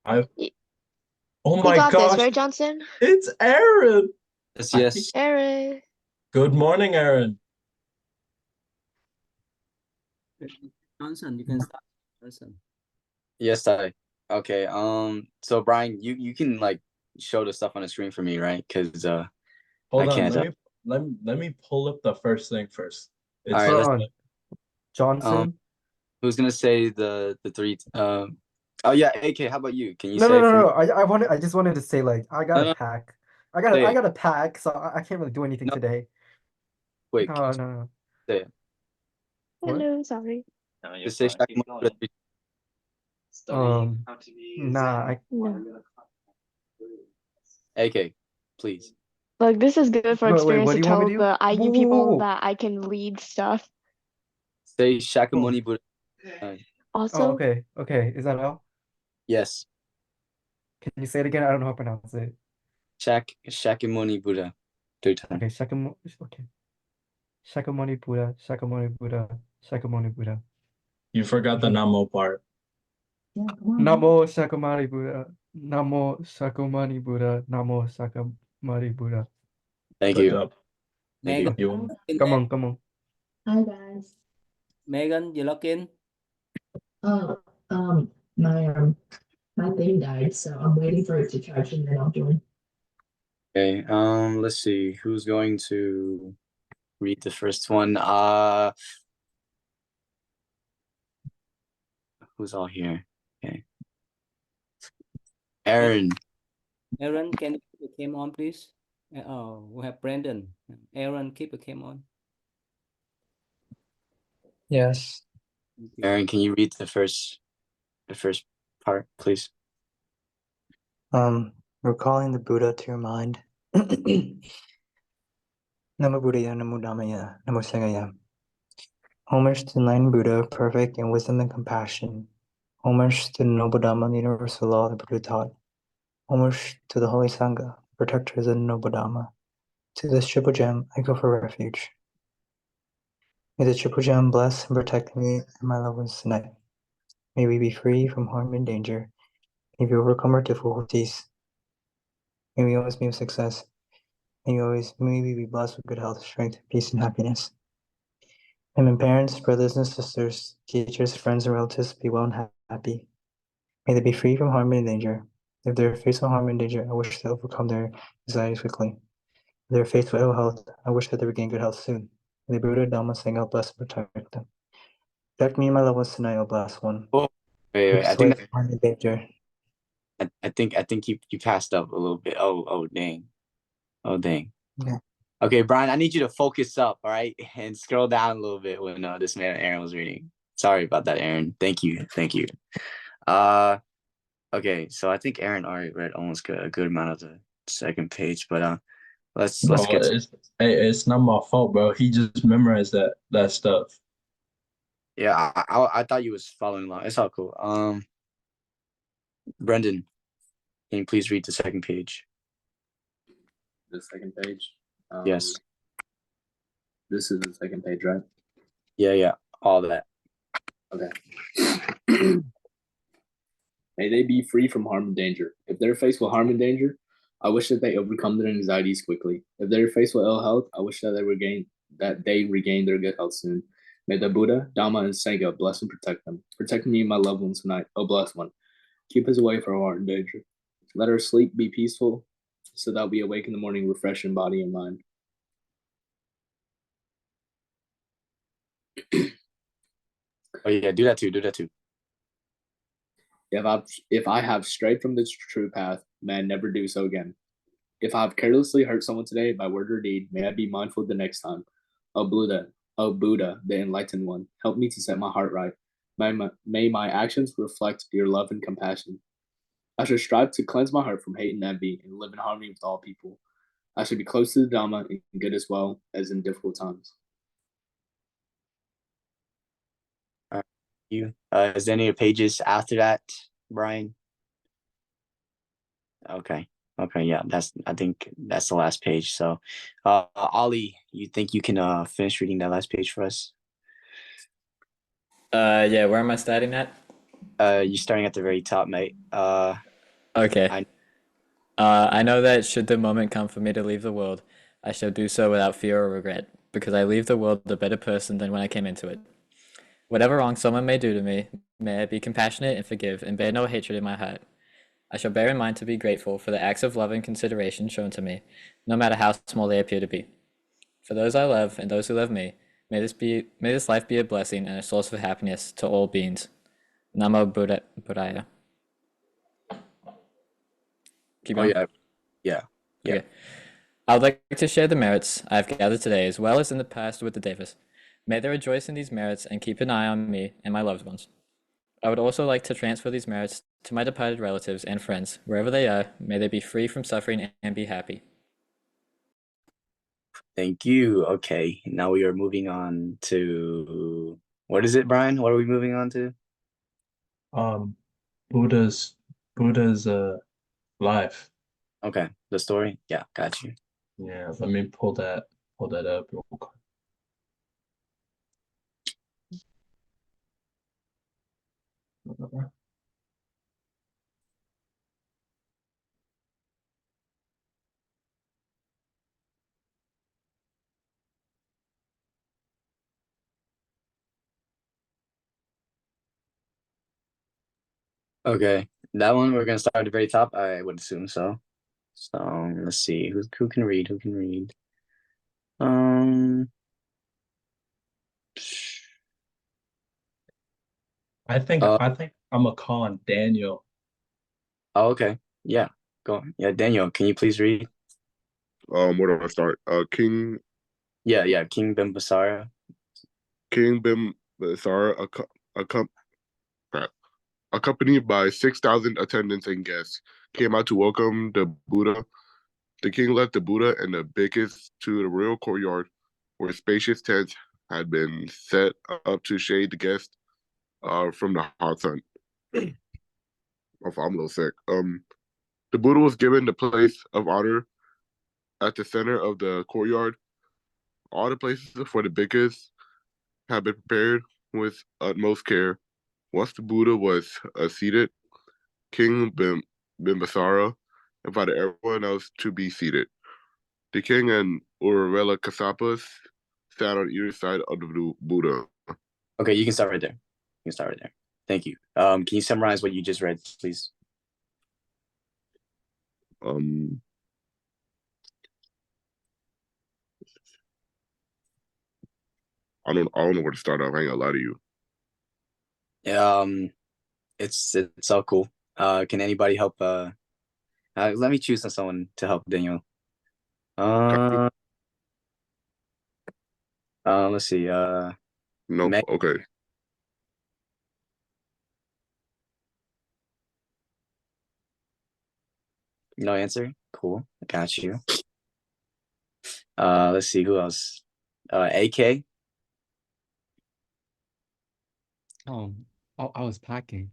I Y- oh You my got this, gosh, right, Johnson? it's Aaron. Yes, I- yes. Aaron. Good morning, Aaron. Johnson, you can start. Johnson. Yes, I. Okay. So Brian, you can like show the stuff on the screen for me, right? Because I Hold on, can't. let me pull up the first thing first. All It's right. Hold Let's. on. Johnson? Who's gonna say the three? Oh yeah. AK, how about you? Can you No, no, say no, for me? no. I just wanted to say like I got No, a no. pack. Say I it. got a pack, so I can't really do anything No, today. quick. No, no, no. Say it. What? Hello, sorry. Just say Shakamoto. Nah, No. AK, please. Look, this is good for wait, experience what to do you want me tell to do? the Whoa, IU whoa, whoa, people whoa. that I can lead stuff. Say Whoa. Shakyamuni Buddha. Oh, Also, okay. Okay. Is that all? Yes. Can you say it again? I don't know how to pronounce it. Shakyamuni Buddha. 3 times. Okay, Shakyamuni Buddha, Shakyamuni Buddha, Shakyamuni Buddha. You forgot the Okay. Namo part. Namo Shakyamuni Buddha. Namo Shakyamuni Buddha. Namo Shakyamuni Buddha. Thank Good you. job. Thank you. Megan, You Come on, come on. Hi guys. Megan, you log in. Oh, my thing died, so I'm waiting for it to charge and then I'll join. Okay. Let's see. Who's going to read the first one? Who's all here? Okay. Aaron. Aaron, can you keep the cam on, please? Oh, we have Brandon. Aaron, keep the cam on. Yes. Thank you. Aaron, can you read the first part, please? Recalling the Buddha to your mind. Namo Buddhaya, Namo Dhammaya, Namo Sanghaya. Homage to the enlightened Buddha, perfect in wisdom and compassion. Homage to the noble Dhamma, the universal law the Buddha taught. Homage to the Holy Sangha, protectors of the noble Dhamma. To this triple gem, I go for refuge. May the triple gem bless and protect me and my loved ones tonight. May we be free from harm and danger. May we overcome our difficulties. May we always be of success. May we be blessed with good health, strength, peace, and happiness. May my parents, brothers and sisters, teachers, friends, and relatives be well and happy. May they be free from harm and danger. If they are faced with harm and danger, I wish to overcome their anxieties quickly. If they are faced with ill health, I wish that they regain good health soon. May the Buddha Dhamma Sangha bless and protect them. Protect me and my loved ones tonight, O blessed one. Oh, wait. Keep us away from harm and danger. I think you passed up a little bit. Oh dang. Oh dang. Yeah. Okay, Brian, I need you to focus up, all right, and scroll down a little bit when this man Aaron was reading. Sorry about that, Aaron. Thank you. Okay, so I think Aaron already read almost a good amount of the second page, but let's bro, get. it's not my fault, bro. He just memorized that stuff. Yeah, I thought you was following along. It's all cool. Brendan, can you please read the second page? The second page. Yes. This is the second page, right? Yeah, all that. Okay. May they be free from harm and danger. If they're faced with harm and danger, I wish that they overcome their anxieties quickly. If they're faced with ill health, I wish that they regain their good health soon. May the Buddha, Dhamma, and Sangha bless and protect them. Protect me and my loved ones tonight, O blessed one. Keep us away from harm and danger. Let our sleep be peaceful, so that we awake in the morning refreshed in body and mind. Oh yeah, do that too. If I have strayed from this true path, may I never do so again. If I have carelessly hurt someone today by word or deed, may I be mindful the next time. O Buddha, the enlightened one, help me to set my heart right. May my actions reflect your love and compassion. I should strive to cleanse my heart from hate and envy and live in harmony with all people. I should be close to the Dhamma in good as well as in difficult times. Is there any pages after that, Brian? Okay, yeah, I think that's the last page. So, Ollie, you think you can finish reading that last page for us? Yeah, where am I starting at? You're starting at the very top, mate. Okay. I I know that should the moment come for me to leave the world, I shall do so without fear or regret, because I leave the world a better person than when I came into it. Whatever wrong someone may do to me, may I be compassionate and forgive, and bear no hatred in my heart. I shall bear in mind to be grateful for the acts of love and consideration shown to me, no matter how small they appear to be. For those I love and those who love me, may this life be a blessing and a source of happiness to all beings. Namo Buddhaya. Keep oh going. yeah, yeah. Okay. I would like to share the merits I have gathered today as well as in the past with the Devas. May they rejoice in these merits and keep an eye on me and my loved ones. I would also like to transfer these merits to my departed relatives and friends. Wherever they are, may they be free from suffering and be happy. Thank you. Okay, now we are moving on to what is it, Brian? What are we moving on to? Um, Buddha's Buddha's life. Okay, the story. Yeah, got you. Yeah, let me pull that up real quick. Okay, that one we're gonna start at the very top. I would assume so. So let's see who can read. Who can read? Um. I think Uh, I'm gonna call on Daniel. oh, okay. Yeah. Go on. Yeah, Daniel, can you please read? Where do I start? Yeah. King Bimbisara. King Bimbisara, accompanied by 6,000 attendants and guests, came out to welcome the Buddha. The king led the Buddha and the bhikkhus to the royal courtyard, where spacious tents had been set up to shade the guests from the hot sun. Oh, I'm a little sick. The Buddha was given the place of honor at the center of the courtyard. All the places for the bhikkhus had been prepared with utmost care. Once the Buddha was seated, King Bimbisara invited everyone else to be seated. The king and Uruvela Kasapas sat on either side of the Buddha. Okay, you can start right there. You can start right there. Thank you. Can you summarize what you just read, please? Um, I don't know where to start off. I ain't gonna lie to you. It's all cool. Can anybody help? Let me choose someone to help Daniel. Let's see. No, Meg, okay. no answer. Cool. I got you. Let's see who else. AK. I was packing.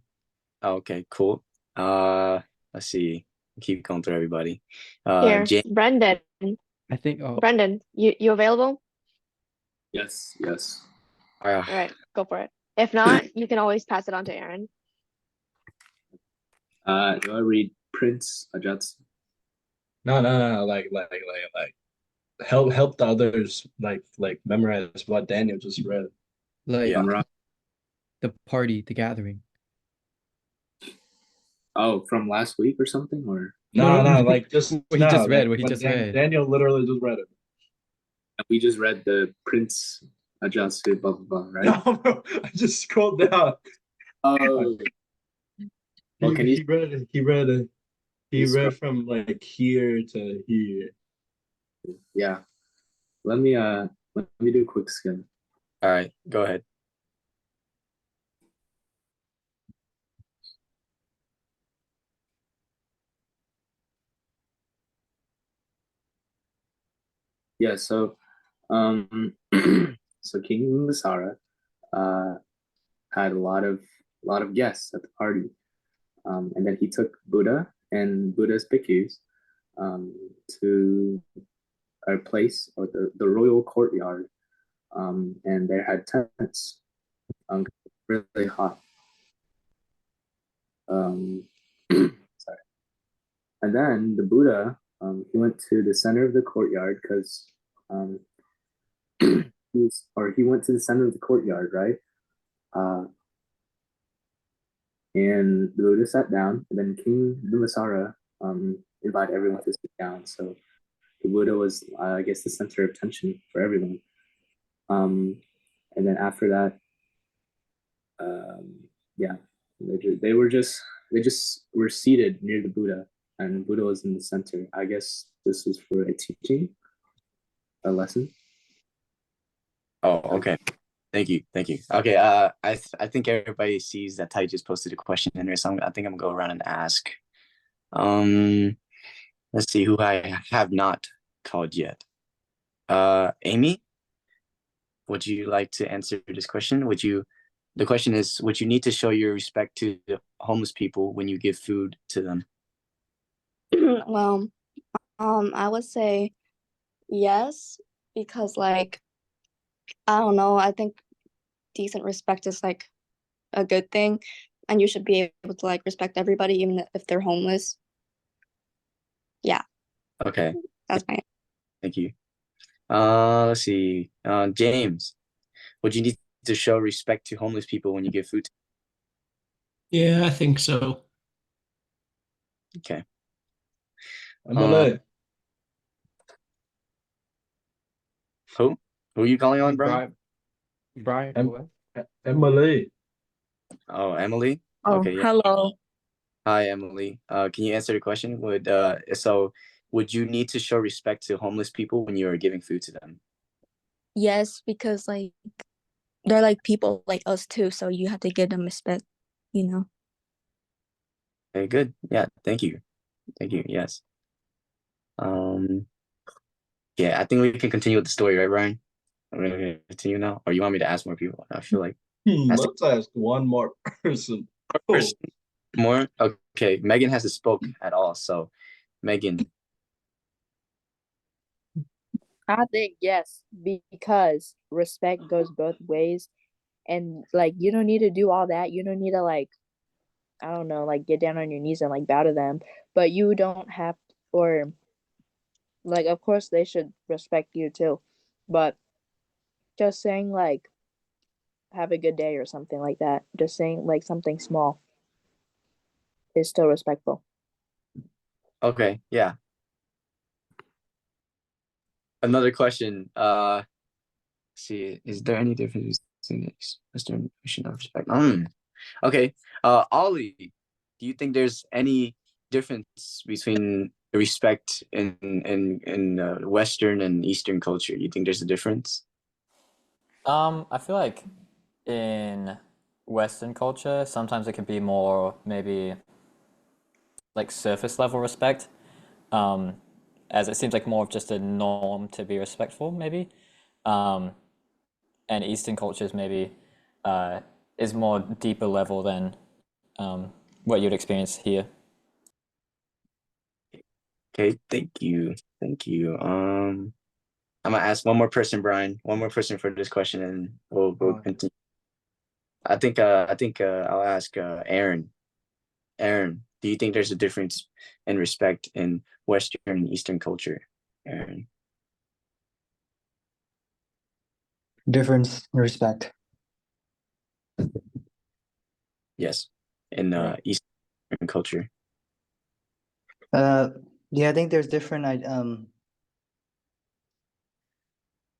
Oh, okay, cool. Let's see. Keep going through everybody. Here, Jan. Brendan. I think Brendan, you available? Yes. All right, go for it. If not, you can always pass it on to Aaron. Do I read Prince Ajat's? No, like help the others like memorize what Daniel just read. like Yeah. the party, the gathering. Oh, from last week or something, or No, like just What he just read. like What he when just read. Daniel literally just read it. we just read the Prince Ajat's blah blah blah, right? No, bro, I just scrolled down. Oh, well, can you? He read from like here to here. Yeah. Let me do a quick skim. All right, go ahead. Yeah. So, so King Masara had a lot of guests at the party, and then he took Buddha and Buddha's bhikkhus to a place or the royal courtyard, and they had tents, really hot. Sorry. And then the Buddha, he went to the center of the courtyard because he went to the center of the courtyard, right? And the Buddha sat down, and then King Bimbisara invited everyone to sit down. So the Buddha was, I guess, the center of attention for everyone. And then after that, yeah, they just were seated near the Buddha, and Buddha was in the center. I guess this was for a teaching, a lesson. Oh, okay. Thank you. Okay, I think everybody sees that Ty just posted a question in there, so I think I'm gonna go around and ask. Let's see who I have not called yet. Amy, would you like to answer this question? The question is, would you need to show your respect to the homeless people when you give food to them? Well, I would say yes, because like, I don't know, I think decent respect is like a good thing, and you should be able to like respect everybody, even if they're homeless. Yeah, Okay, that's my thank you. Let's see. James, would you need to show respect to homeless people when you give food to Yeah, I think so. Okay. Emily, Who are you calling on, Brian? Brian, Em- what? Emily. Oh, Emily. Oh, Okay, yeah. hello. Hi, Emily. Can you answer the question? Would you need to show respect to homeless people when you are giving food to them? Yes, because like they're like people like us too, so you have to give them respect, you know. Okay, good. Yeah, thank you. Yes. Yeah, I think we can continue with the story, right, Brian? We're gonna continue now, or you want me to ask more people? I feel like Let's ask one more person. Oh, more. Okay, Megan hasn't spoke at all, so Megan. I think yes, because respect goes both ways. And like you don't need to do all that. You don't need to like, I don't know, like get down on your knees and like bow to them. But you don't have, or like of course they should respect you too. But just saying like have a good day or something like that. Just saying like something small is still respectful. Okay, yeah. Another question. See, is there any difference between the Western notion of respect? Okay. Ollie, do you think there's any difference between respect in Western and Eastern culture? You think there's a difference? I feel like in Western culture, sometimes it can be more maybe like surface level respect, as it seems like more of just a norm to be respectful, maybe. Um, and Eastern cultures maybe is more deeper level than what you'd experience here. Okay, thank you. I'm gonna ask one more person, Brian. One more person for this question, and we'll continue. I think I'll ask Aaron. Aaron, do you think there's a difference in respect in Western and Eastern culture? Aaron. Difference in respect. Yes, in Eastern culture. Yeah, I think there's different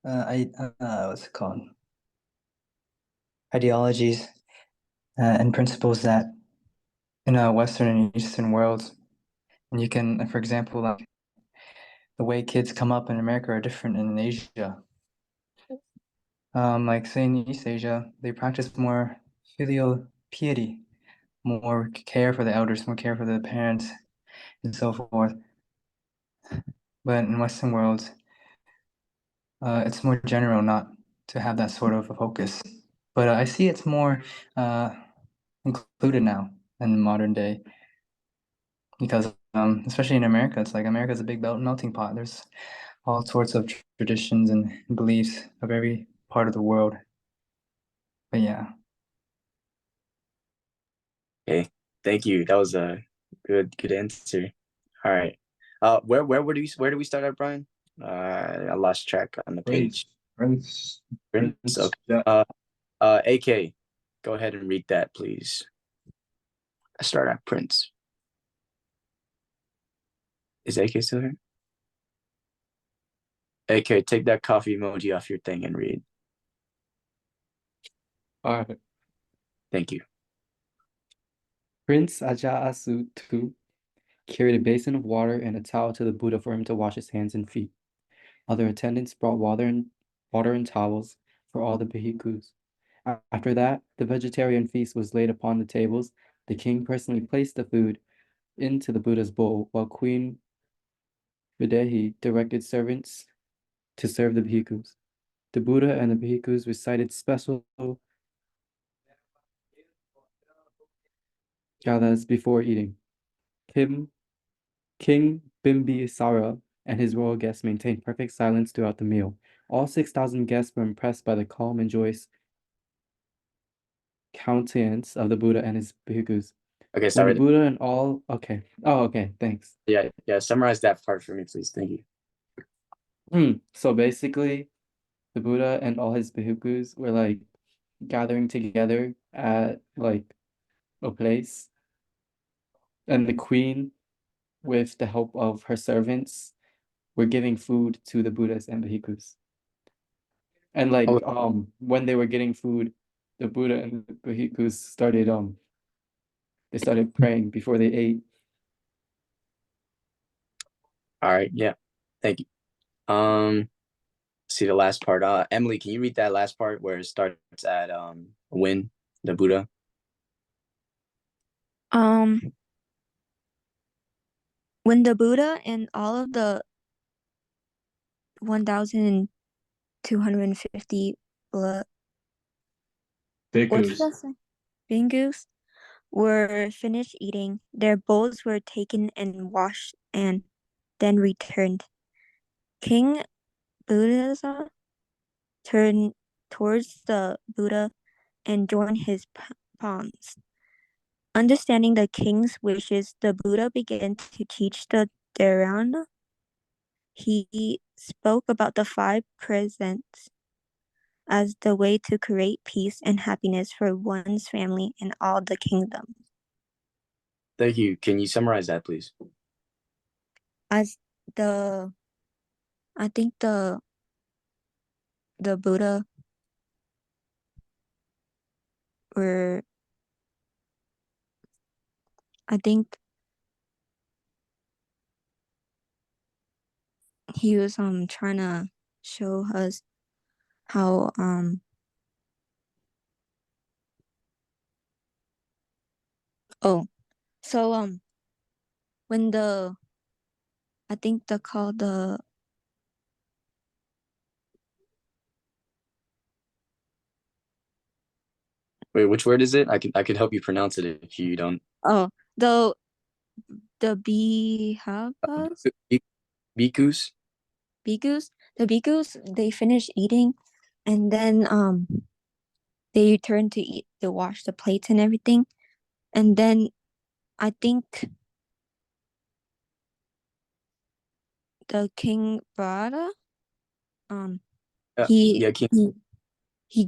what's it called? Ideologies and principles that in Western and Eastern worlds. And you can, for example, like the way kids come up in America are different in Asia. Like say in East Asia, they practice more filial piety, more care for the elders, more care for the parents, and so forth. But in Western worlds, it's more general not to have that sort of a focus. But I see it's more included now in modern day because especially in America, it's like America's a big melting pot. There's all sorts of traditions and beliefs of every part of the world. But yeah. Okay, thank you. That was a good answer. All right. Where do we start at, Brian? I lost track on the page. Prince. Prince. Okay. Yeah. AK, go ahead and read that, please. I start at Prince. Is AK still here? AK, take that coffee emoji off your thing and read. All right. Thank you. Prince Ajaasu II carried a basin of water and a towel to the Buddha for him to wash his hands and feet. Other attendants brought water and towels for all the bhikkhus. After that, the vegetarian feast was laid upon the tables. The king personally placed the food into the Buddha's bowl, while Queen Videhi directed servants to serve the bhikkhus. The Buddha and the bhikkhus recited special gathas before eating. King Bimbisara and his royal guests maintained perfect silence throughout the meal. All 6,000 guests were impressed by the calm and joyous countenance of the Buddha and his bhikkhus. Okay, When sorry. the Buddha and all, okay. Oh, okay, thanks. Yeah, summarize that part for me, please. Thank you. So basically, the Buddha and all his bhikkhus were like gathering together at like a place, and the queen, with the help of her servants, were giving food to the Buddhas and bhikkhus. And like when they were getting food, the Buddha and the bhikkhus started praying before they ate. All right, yeah. Thank you. See the last part. Emily, can you read that last part where it starts at when the Buddha? When the Buddha and all of the 1,250 bhikkhus were finished eating, their bowls were taken and washed and then returned. King Buddha turned towards the Buddha and joined his palms. Understanding the king's wishes, the Buddha began to teach the dharana. He spoke about the 5 presents as the way to create peace and happiness for one's family and all the kingdom. Thank you. Can you summarize that, please? As I think the Buddha were, I think he was trying to show us how when I think they call the Wait, which word is it? I could help you pronounce it if you don't. the bhikkhu's. Bhikkhus. The bhikkhus, they finished eating, and then they turned to wash the plates and everything, and then I think the King Brada, he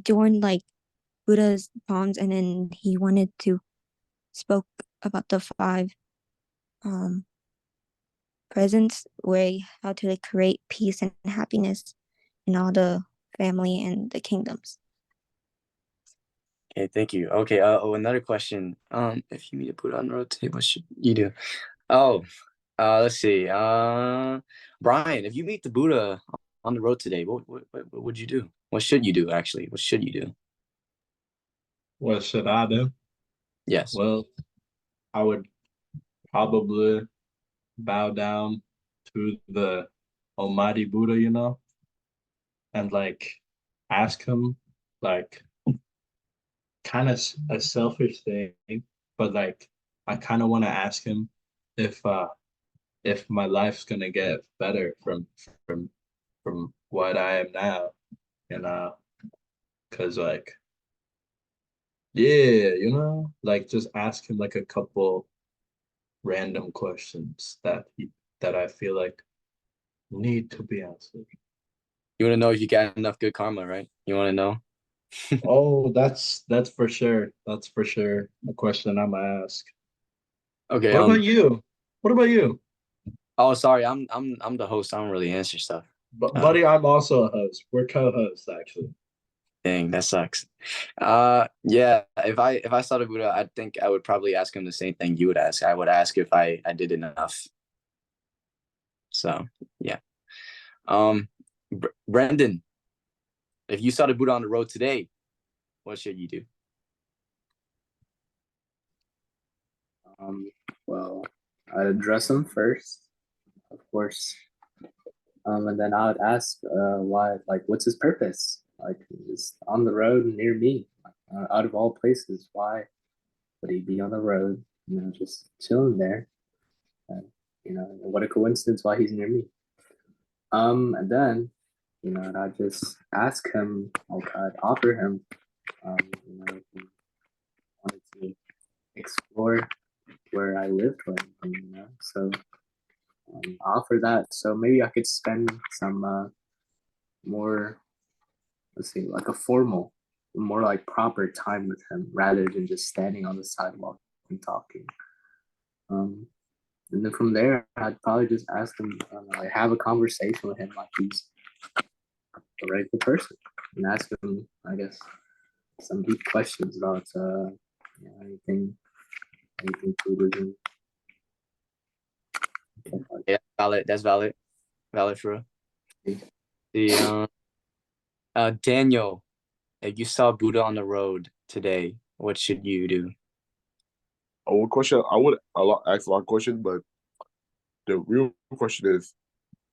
joined like Buddha's palms, and then he wanted to spoke about the 5 presents where how to like create peace and happiness in all the family and the kingdoms. Okay, thank you. Okay, another question. If you meet a Buddha on the road today, what should you do? Let's see. Brian, if you meet the Buddha on the road today, what would you do? What should you do, actually? What should you do? What should I do? Yes. Well, I would probably bow down to the Almighty Buddha, and like ask him, like, kind of a selfish thing, but like I kind of want to ask him if my life's gonna get better from from what I am now, because like yeah, like just ask him like a couple random questions that I feel like need to be answered. You want to know if you got enough good karma, right? You want to know? Oh, that's for sure. That's for sure a question I'm gonna ask. Okay. What about you? What about you? Oh, sorry. I'm the host. I don't really answer stuff. But buddy, I'm also a host. We're co-hosts actually. Dang, that sucks. Yeah. If I saw the Buddha, I think I would probably ask him the same thing you would ask. I would ask if I did enough. So yeah. Brendan, if you saw the Buddha on the road today, what should you do? Well, I'd address him first, of course. And then I would ask why, like, what's his purpose? Like, he's on the road near me, out of all places. Why would he be on the road? You know, just chilling there. And you know, what a coincidence why he's near me. And then, you know, and I just ask him, like, I'd offer him, you know, if he wanted to explore where I lived with him, you know, so offer that. So maybe I could spend some more, let's see, like a formal, more like proper time with him rather than just standing on the sidewalk and talking. And then from there, I'd probably just ask him, like, have a conversation with him like he's a regular person, and ask him, I guess, some deep questions about you know, anything Buddhism. Yeah, valid. That's valid. Valid for the Daniel. If you saw Buddha on the road today, what should you do? One question I would ask a lot of questions, but the real question is,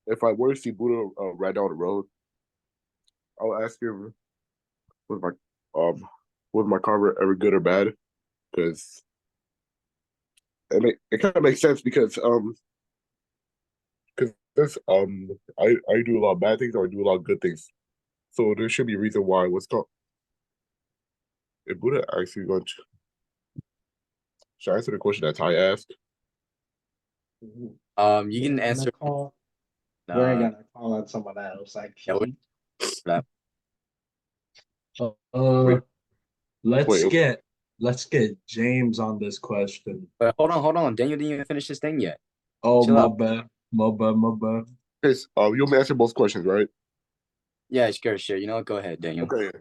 if I were to see Buddha right down the road, I would ask him, was my um was my karma ever good or bad? Because it kind of makes sense because this I do a lot of bad things or I do a lot of good things, so there should be a reason why. What's called if Buddha actually going to should I answer the question that Ty asked? You can answer. We're gonna call on someone else actually. Yeah, Let's Wait. get James on this question. but hold on. Daniel didn't even finish his thing yet. Oh, Chill my out. bad. My bad. Okay, you'll answer both questions, right? Yeah, sure. You know what? Go ahead, Daniel. Okay.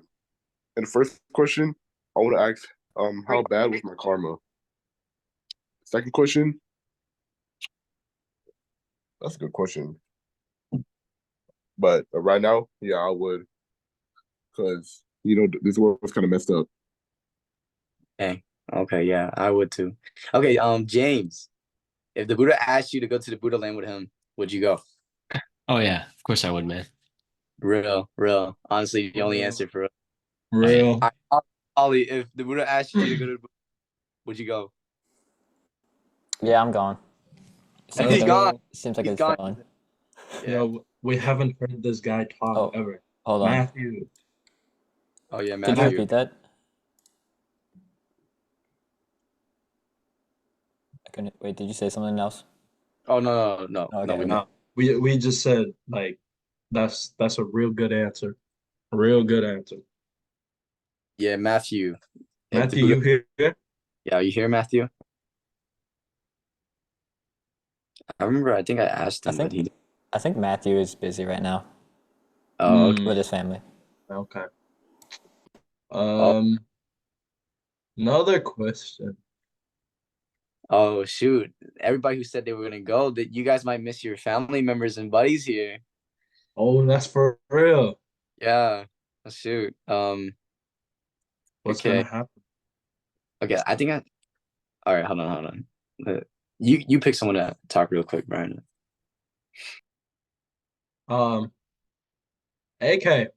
And the first question, I want to ask, how bad was my karma? Second question, that's a good question. But right now, yeah, I would, because you know this world was kind of messed up. Hey, okay, yeah, I would too. Okay, James, if the Buddha asked you to go to the Buddha land with him, would you go? Oh yeah, of course I would, man. Real. Honestly, the only answer for real. Ollie, if the Buddha asked you to go to the Buddha, would you go? Yeah, I'm gone. He's gone. Seems like He's it's gone. fun. Yeah. Yo, we haven't heard this guy talk ever. Hold on. Matthew. Oh yeah, Could Matthew. you repeat that? I couldn't. Wait, did you say something else? Oh no. Okay. No, we just said like that's a real good answer. A real good answer. Yeah, Matthew. Matthew, you here? Yeah, you here, Matthew? I remember. I think I asked him, but he. I think Matthew is busy right now. Oh, okay. With his family. Okay. Another question. Oh shoot! Everybody who said they were gonna go, that you guys might miss your family members and buddies here. Oh, that's for real. Yeah. Oh, shoot. What's Okay. gonna happen? Okay, I think I. All right, hold on. You pick someone to talk real quick, Brian. AK.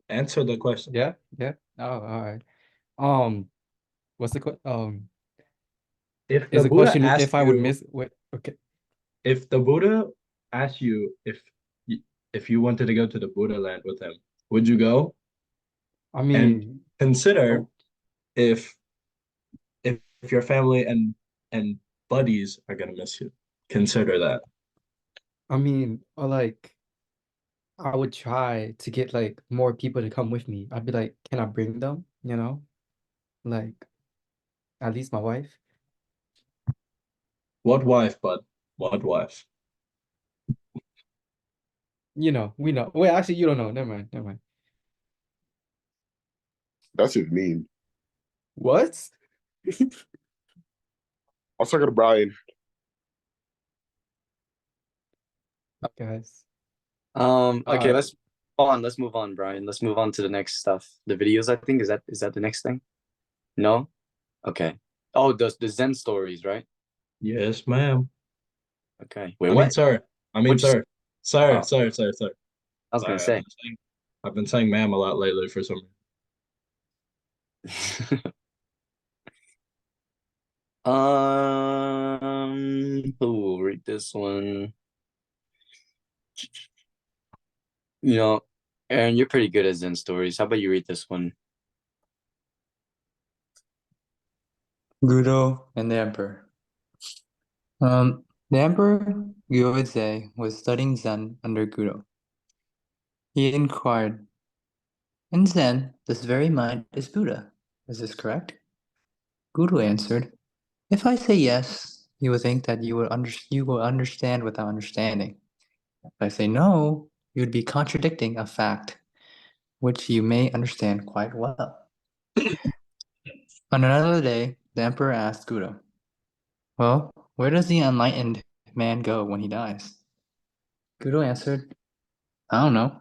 Answer the question. Yeah. Oh, all right. What's the question? If Is the the Buddha question asked if I would miss? Wait. Okay. If the Buddha asked you if you wanted to go to the Buddha land with him, would you go? I mean, and consider if your family and and buddies are gonna miss you. Consider that. I mean, or like I would try to get like more people to come with me. I'd be like, can I bring them? You know, like at least my wife. What wife, bud? What wife? You know, we know. Wait, actually, you don't know. Never mind. Never mind. That's just mean. What? I'll talk to Brian. Guys. Okay, Uh, let's move on, Brian. Let's move on to the next stuff. The videos, I think, is that the next thing? No? Okay. Oh, the Zen stories, right? Yes, ma'am. Okay. Wait, I mean, what? sir. I mean, What'd you say? sir. Sir, Oh, sir, sir, sir. I was gonna Sorry, say. I've been saying ma'am a lot lately for some Who will read this one? You know, Aaron, you're pretty good at Zen stories. How about you read this one? Gudo and the Emperor. The Emperor Gyozei was studying Zen under Gudo. He inquired, in Zen, this very mind is Buddha. Is this correct? Gudo answered, if I say yes, you will think that you will understand without understanding. If I say no, you would be contradicting a fact which you may understand quite well. On another day, the emperor asked Gudo, well, where does the enlightened man go when he dies? Gudo answered, I don't know.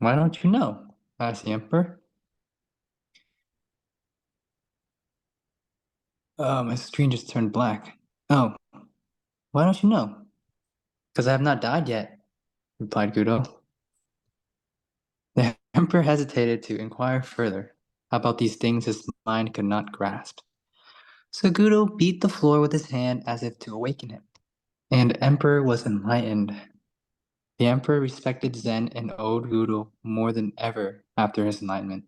Why don't you know? Asked the emperor. My screen just turned black. Oh, why don't you know? Because I have not died yet, replied Gudo. The emperor hesitated to inquire further about these things his mind could not grasp. So Gudo beat the floor with his hand as if to awaken him, and Emperor was enlightened. The emperor respected Zen and owed Gudo more than ever after his enlightenment,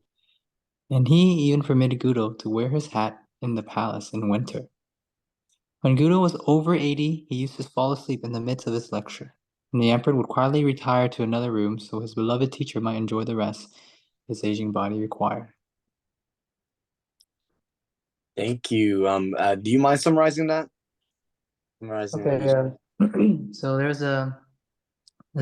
and he even permitted Gudo to wear his hat in the palace in winter. When Gudo was over 80, he used to fall asleep in the midst of his lecture, and the emperor would quietly retire to another room so his beloved teacher might enjoy the rest his aging body required. Thank you. Do you mind summarizing that? Summarizing what you Okay, so there's a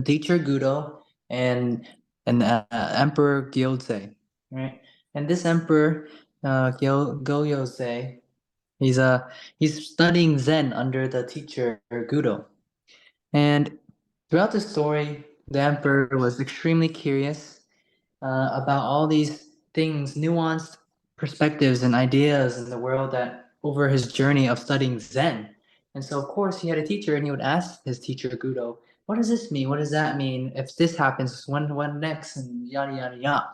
teacher Gudo and Emperor Gyozei, right? And this Emperor Gyozei, he's he's studying Zen under the teacher Gudo, and throughout the story, the Emperor was extremely curious about all these things, nuanced perspectives and ideas in the world that over his journey of studying Zen. And so, of course, he had a teacher, and he would ask his teacher Gudo, "What does this mean? What does that mean? If this happens, when next?" And yada yada yada.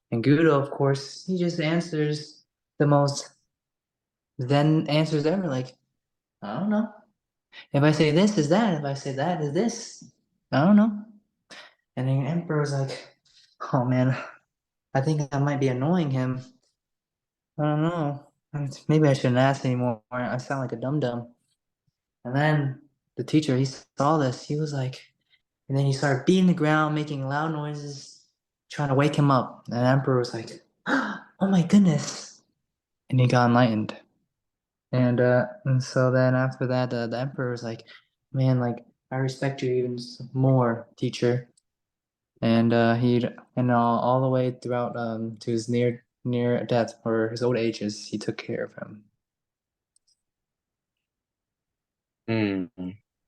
And Gudo, of course, he just answers the most Zen answers ever, like, "I don't know. If I say this, is that? If I say that, is this? I don't know." And then the Emperor's like, "Oh man, I think I might be annoying him. I don't know. Maybe I shouldn't ask anymore. I sound like a dum dum." And then the teacher, he saw this. He was like, and then he started beating the ground, making loud noises, trying to wake him up. And the emperor was like, "Oh my goodness!" And he got enlightened. And so then after that, the emperor was like, "Man, like I respect you even more, teacher." And all the way throughout to his near death or his old ages, he took care of him.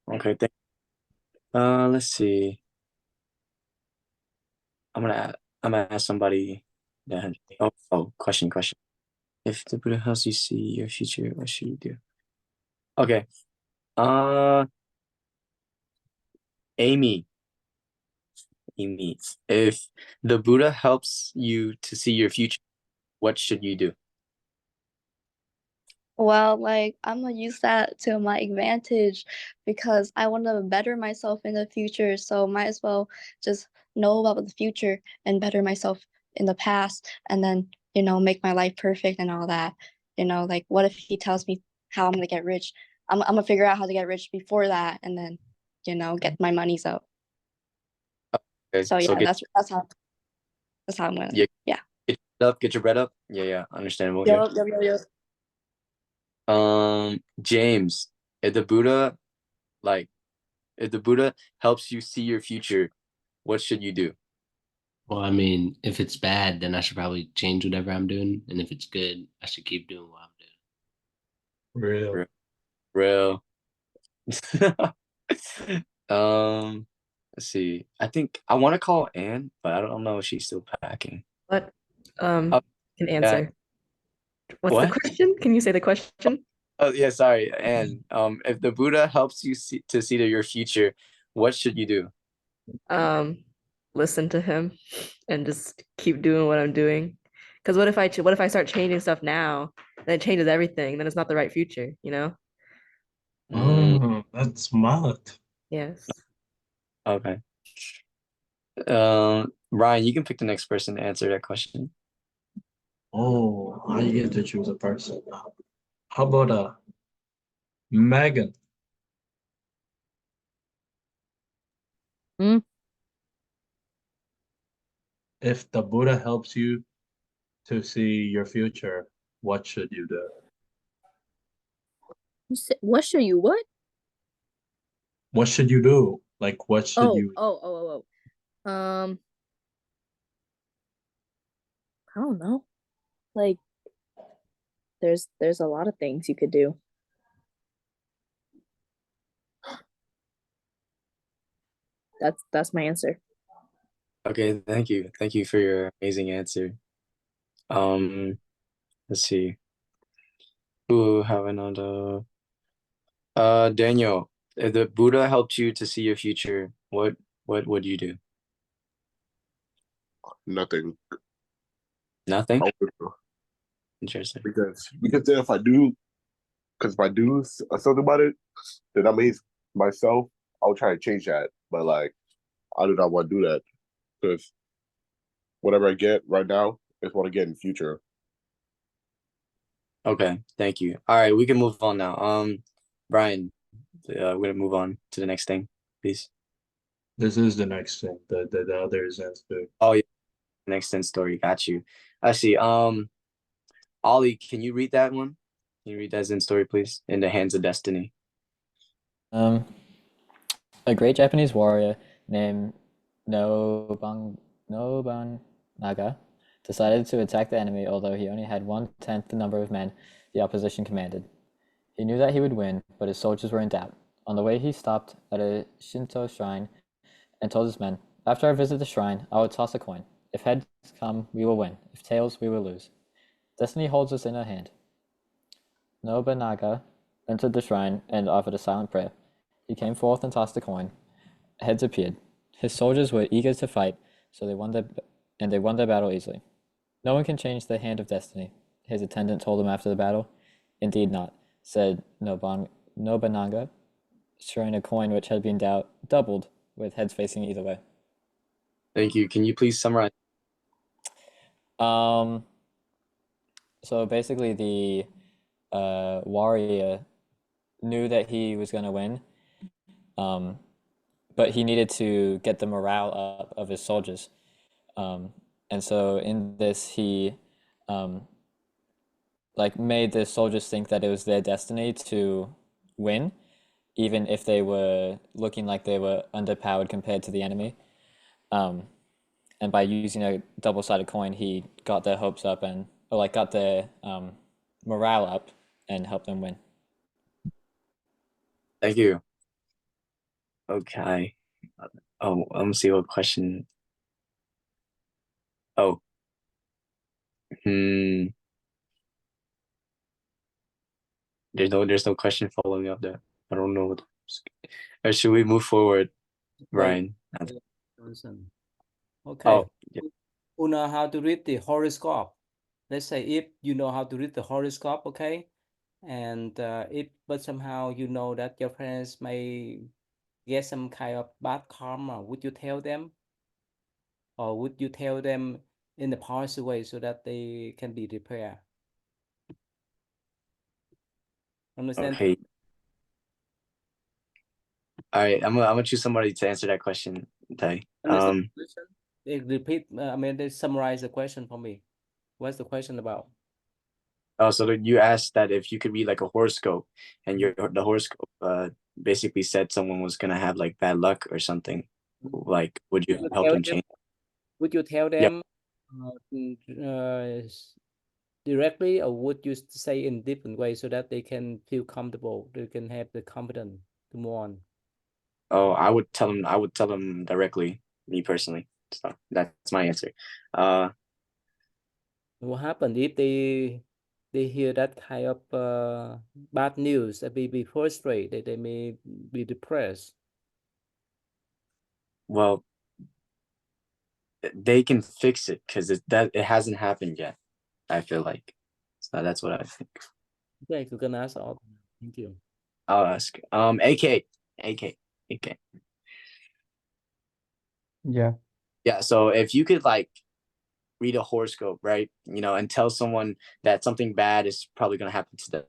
Okay, let's see. I'm gonna ask somebody that question. If the Buddha helps you see your future, what should you do? Okay. Amy, if the Buddha helps you to see your future, what should you do? Well, like I'm gonna use that to my advantage because I want to better myself in the future. So might as well just know about the future and better myself in the past, and then make my life perfect and all that. Like what if he tells me how I'm gonna get rich. I'm gonna figure out how to get rich before that, and then get my monies up. Okay, So yeah, that's how I'm gonna. Yeah. Yeah. Get your bread up. Yeah, understandable. Yup, yup, yup, yup. James, if the Buddha helps you see your future, what should you do? Well, I mean, if it's bad, then I should probably change whatever I'm doing, and if it's good, I should keep doing what I'm doing. Real. Let's see. I think I want to call Anne, but I don't know if she's still packing. What? Oh, Can yeah. answer. What's the What? question? Can you say the question? Oh yeah, sorry. And if the Buddha helps you see your future, what should you do? Listen to him and just keep doing what I'm doing. Because what if I start changing stuff now, then it changes everything, then it's not the right future, you know? Oh, that's smart. Yes. Okay. Ryan, you can pick the next person to answer that question. Oh, I get to choose a person. How about Megan? Hmm? If the Buddha helps you to see your future, what should you do? What should you what? What should you do? Like, what should you? I don't know. Like, there's a lot of things you could do. That's my answer. Okay, thank you. Thank you for your amazing answer. Let's see. Who have another? Daniel, if the Buddha helped you to see your future, what would you do? Nothing. Nothing? I would- Interesting. Because then if I do something about it, then that means myself, I'll try to change that. But like, I do not want to do that because whatever I get right now is what I get in the future. Okay, thank you. All right, we can move on now. Brian, we're gonna move on to the next thing, please. This is the next thing. The other is answer. Oh yeah, next thing story. Got you. I see. Ollie, can you read that one? Can you read that Zen story, please? In the Hands of Destiny. A great Japanese warrior named Nobunaga decided to attack the enemy, although he only had 1/10 the number of men the opposition commanded. He knew that he would win, but his soldiers were in doubt. On the way, he stopped at a Shinto shrine and told his men, "After I visit the shrine, I will toss a coin. If heads come, we will win. If tails, we will lose. Destiny holds us in our hand." Nobunaga entered the shrine and offered a silent prayer. He came forth and tossed a coin. Heads appeared. His soldiers were eager to fight, so they won their battle easily. "No one can change the hand of destiny," his attendant told him after the battle. "Indeed not," said Nobunaga, showing a coin which had been doubled, with heads facing either way. Thank you. Can you please summarize? So basically, the warrior knew that he was going to win, but he needed to get the morale up of his soldiers. And so in this, he made the soldiers think that it was their destiny to win, even if they were looking like they were underpowered compared to the enemy. And by using a double-sided coin, he got their hopes up got their morale up and helped them win. Thank you. Okay. Oh, let me see what question. Oh. There's no question following up there. I don't know what. Or should we move forward, Ryan? Johnson. Oh, Okay. yeah. Who know how to read the horoscope? Let's say if you know how to read the horoscope, okay? And but somehow you know that your parents may get some kind of bad karma, would you tell them? Or would you tell them in the positive way so that they can be repaired? Understand? Okay. All right, I'm gonna choose somebody to answer that question, Tai. Understand the question? Repeat. I mean, they summarize the question for me. What's the question about? Oh, so you asked that if you could read like a horoscope, and the horoscope basically said someone was gonna have like bad luck or something. Like, would you help them change? Would you tell Yep. them directly, or would you say in different ways so that they can feel comfortable, they can have the confidence to move on? Oh, I would tell them directly, me personally. So that's my answer. What happened if they hear that kind of bad news? They be frustrated. They may be depressed. Well, they can fix it because it hasn't happened yet. I feel like, so that's what I think. Okay, you can ask all. Thank you. I'll ask. AK. Yeah. Yeah. So if you could like read a horoscope, right? You know, and tell someone that something bad is probably gonna happen to them,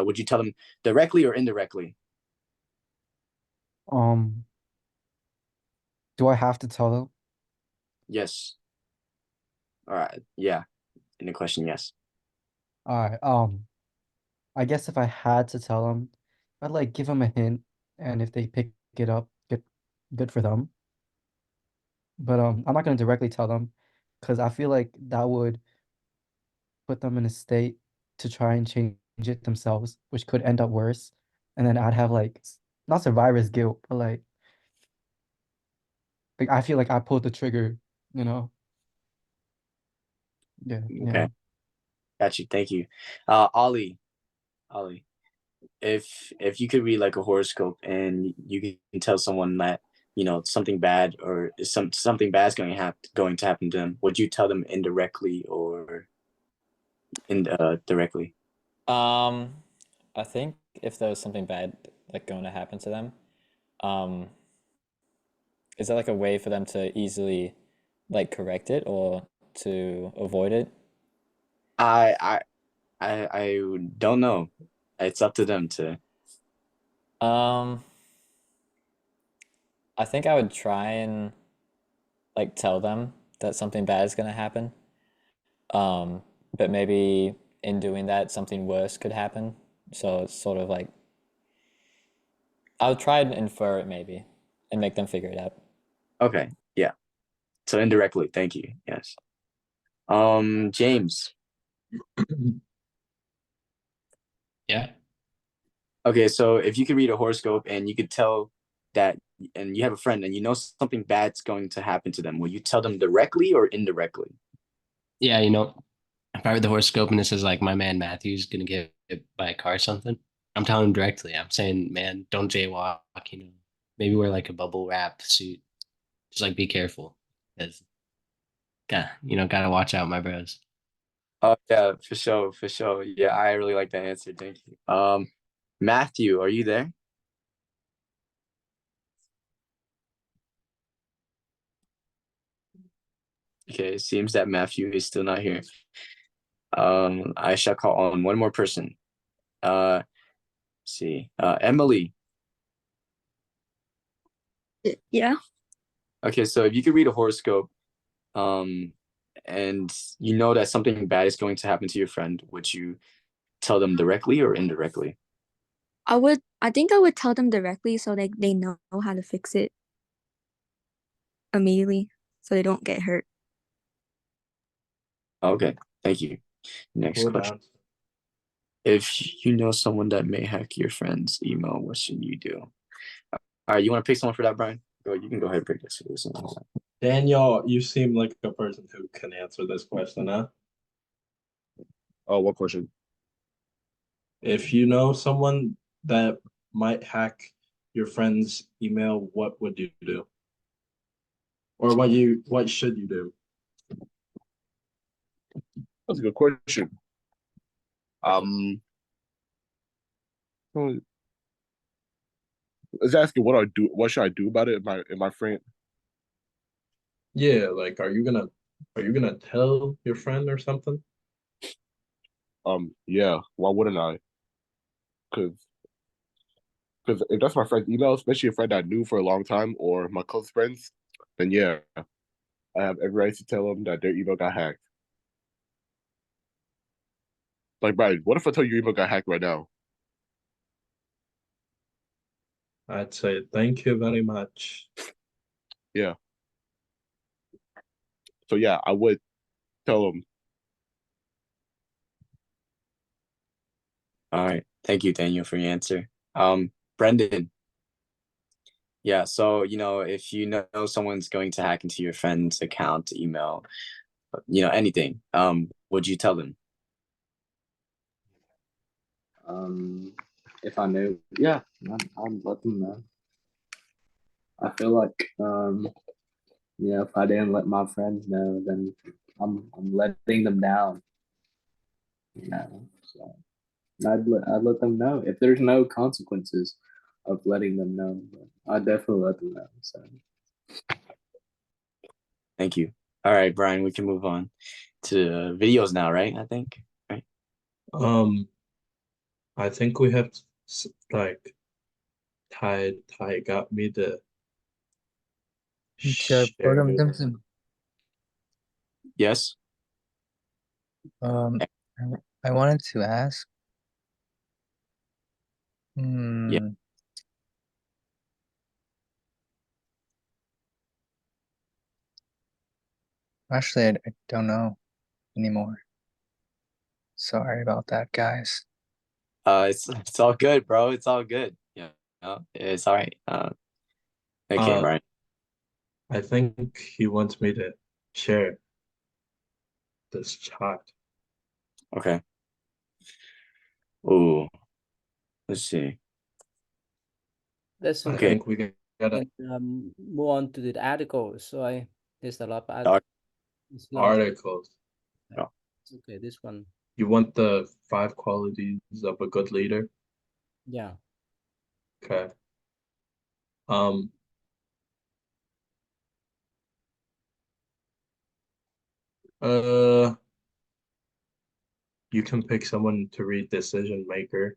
would you tell them directly or indirectly? Do I have to tell them? Yes. All right. Yeah. In the question, yes. All right. I guess if I had to tell them, I'd like give them a hint, and if they pick it up, good for them. But I'm not gonna directly tell them, because I feel like that would put them in a state to try and change it themselves, which could end up worse. And then I'd have like not survivor's guilt, but like I feel like I pulled the trigger, you know? Yeah, Okay. yeah. Got you. Thank you. Ollie, if you could read like a horoscope and you can tell someone that something bad or something bad is going to happen to them, would you tell them indirectly or directly? I think if there was something bad like going to happen to them, um, is there like a way for them to easily like correct it or to avoid it? I don't know. It's up to them to. I think I would try and like tell them that something bad is gonna happen. But maybe in doing that, something worse could happen. So it's sort of like I'll try and infer it maybe and make them figure it out. Okay. Yeah. So indirectly. Thank you. Yes. James. Yeah. Okay, so if you could read a horoscope and you could tell that, and you have a friend and you know something bad's going to happen to them, will you tell them directly or indirectly? Yeah, if I read the horoscope and it says like my man Matthew's gonna get hit by a car or something, I'm telling him directly. I'm saying, man, don't jaywalk, maybe wear like a bubble wrap suit. Just like be careful. Because gotta watch out, my bros. Oh yeah, for sure, for sure. Yeah, I really like that answer. Thank you. Matthew, are you there? Okay, it seems that Matthew is still not here. I shall call on one more person. Let's see. Emily. Yeah. Okay, so if you could read a horoscope, and you know that something bad is going to happen to your friend, would you tell them directly or indirectly? I think I would tell them directly so they know how to fix it immediately so they don't get hurt. Okay, thank you. Next Cool question. down. If you know someone that may hack your friend's email, what should you do? All right, you want to pick someone for that, Brian? Go. You can go ahead and pick this. Daniel, you seem like a person who can answer this question, huh? Oh, what question? If you know someone that might hack your friend's email, what would you do? Or what should you do? That's a good question. Hmm, It's asking what I do. What should I do about it? In my friend. Yeah, like are you gonna tell your friend or something? Yeah. Why wouldn't I? because if that's my friend's email, especially a friend I knew for a long time or my close friends, then yeah, I have every right to tell them that their email got hacked. Like, Brian, what if I tell you your email got hacked right now? I'd say thank you very much. Yeah. So yeah, I would tell them. All right. Thank you, Daniel, for your answer. Brendan. Yeah, so if you know someone's going to hack into your friend's account, email, anything, would you tell them? If I knew, yeah, I'd let them know. I feel like, if I didn't let my friends know, then I'm letting them down. So I'd let them know if there's no consequences of letting them know. I'd definitely let them know. So Thank you. All right, Brian, we can move on to videos now, right? I think, right? I think we have like Ty got me the Teacher, share. Yes. Um, I wanted to ask. Yeah. Actually, I don't know anymore. Sorry about that, guys. It's all good, bro. It's all good. Yeah, it's all right. Okay, Brian. I think he wants me to share this chat. Okay. Oh, let's see. That's I okay. think we gotta And move on to the articles. So there's a lot of articles. It's okay, this one. You want the 5 qualities of a good leader? Yeah. Okay. You can pick someone to read Decision Maker.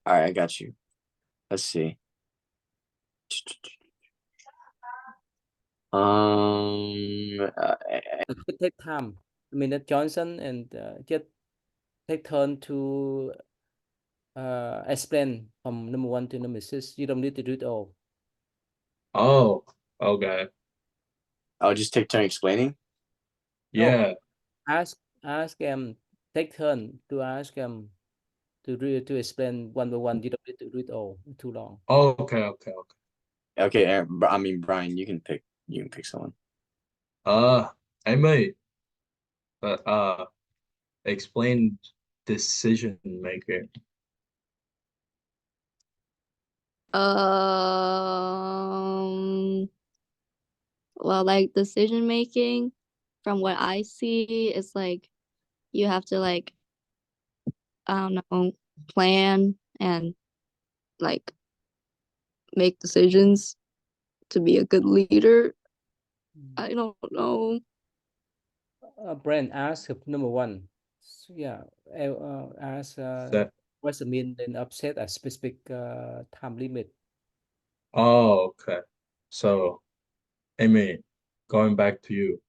All right, I got you. Let's see. Take time. I mean, that Johnson and just take turn to explain from number 1 to number 6. You don't need to do it all. Oh, okay. I'll just take turn explaining. Yeah. No, ask them. Take turn to ask them to explain one by one. You don't need to do it all. Too long. Oh, okay. Okay, I mean, Brian, you can pick someone. I might explain Decision Maker. Well, like decision making, from what I see, is like you have to like, I don't know, plan and like make decisions to be a good leader. I don't know. Brand ask number 1. So, yeah, ask what's the meaning of set a specific time limit. Oh, okay. So, Amy, going back to you,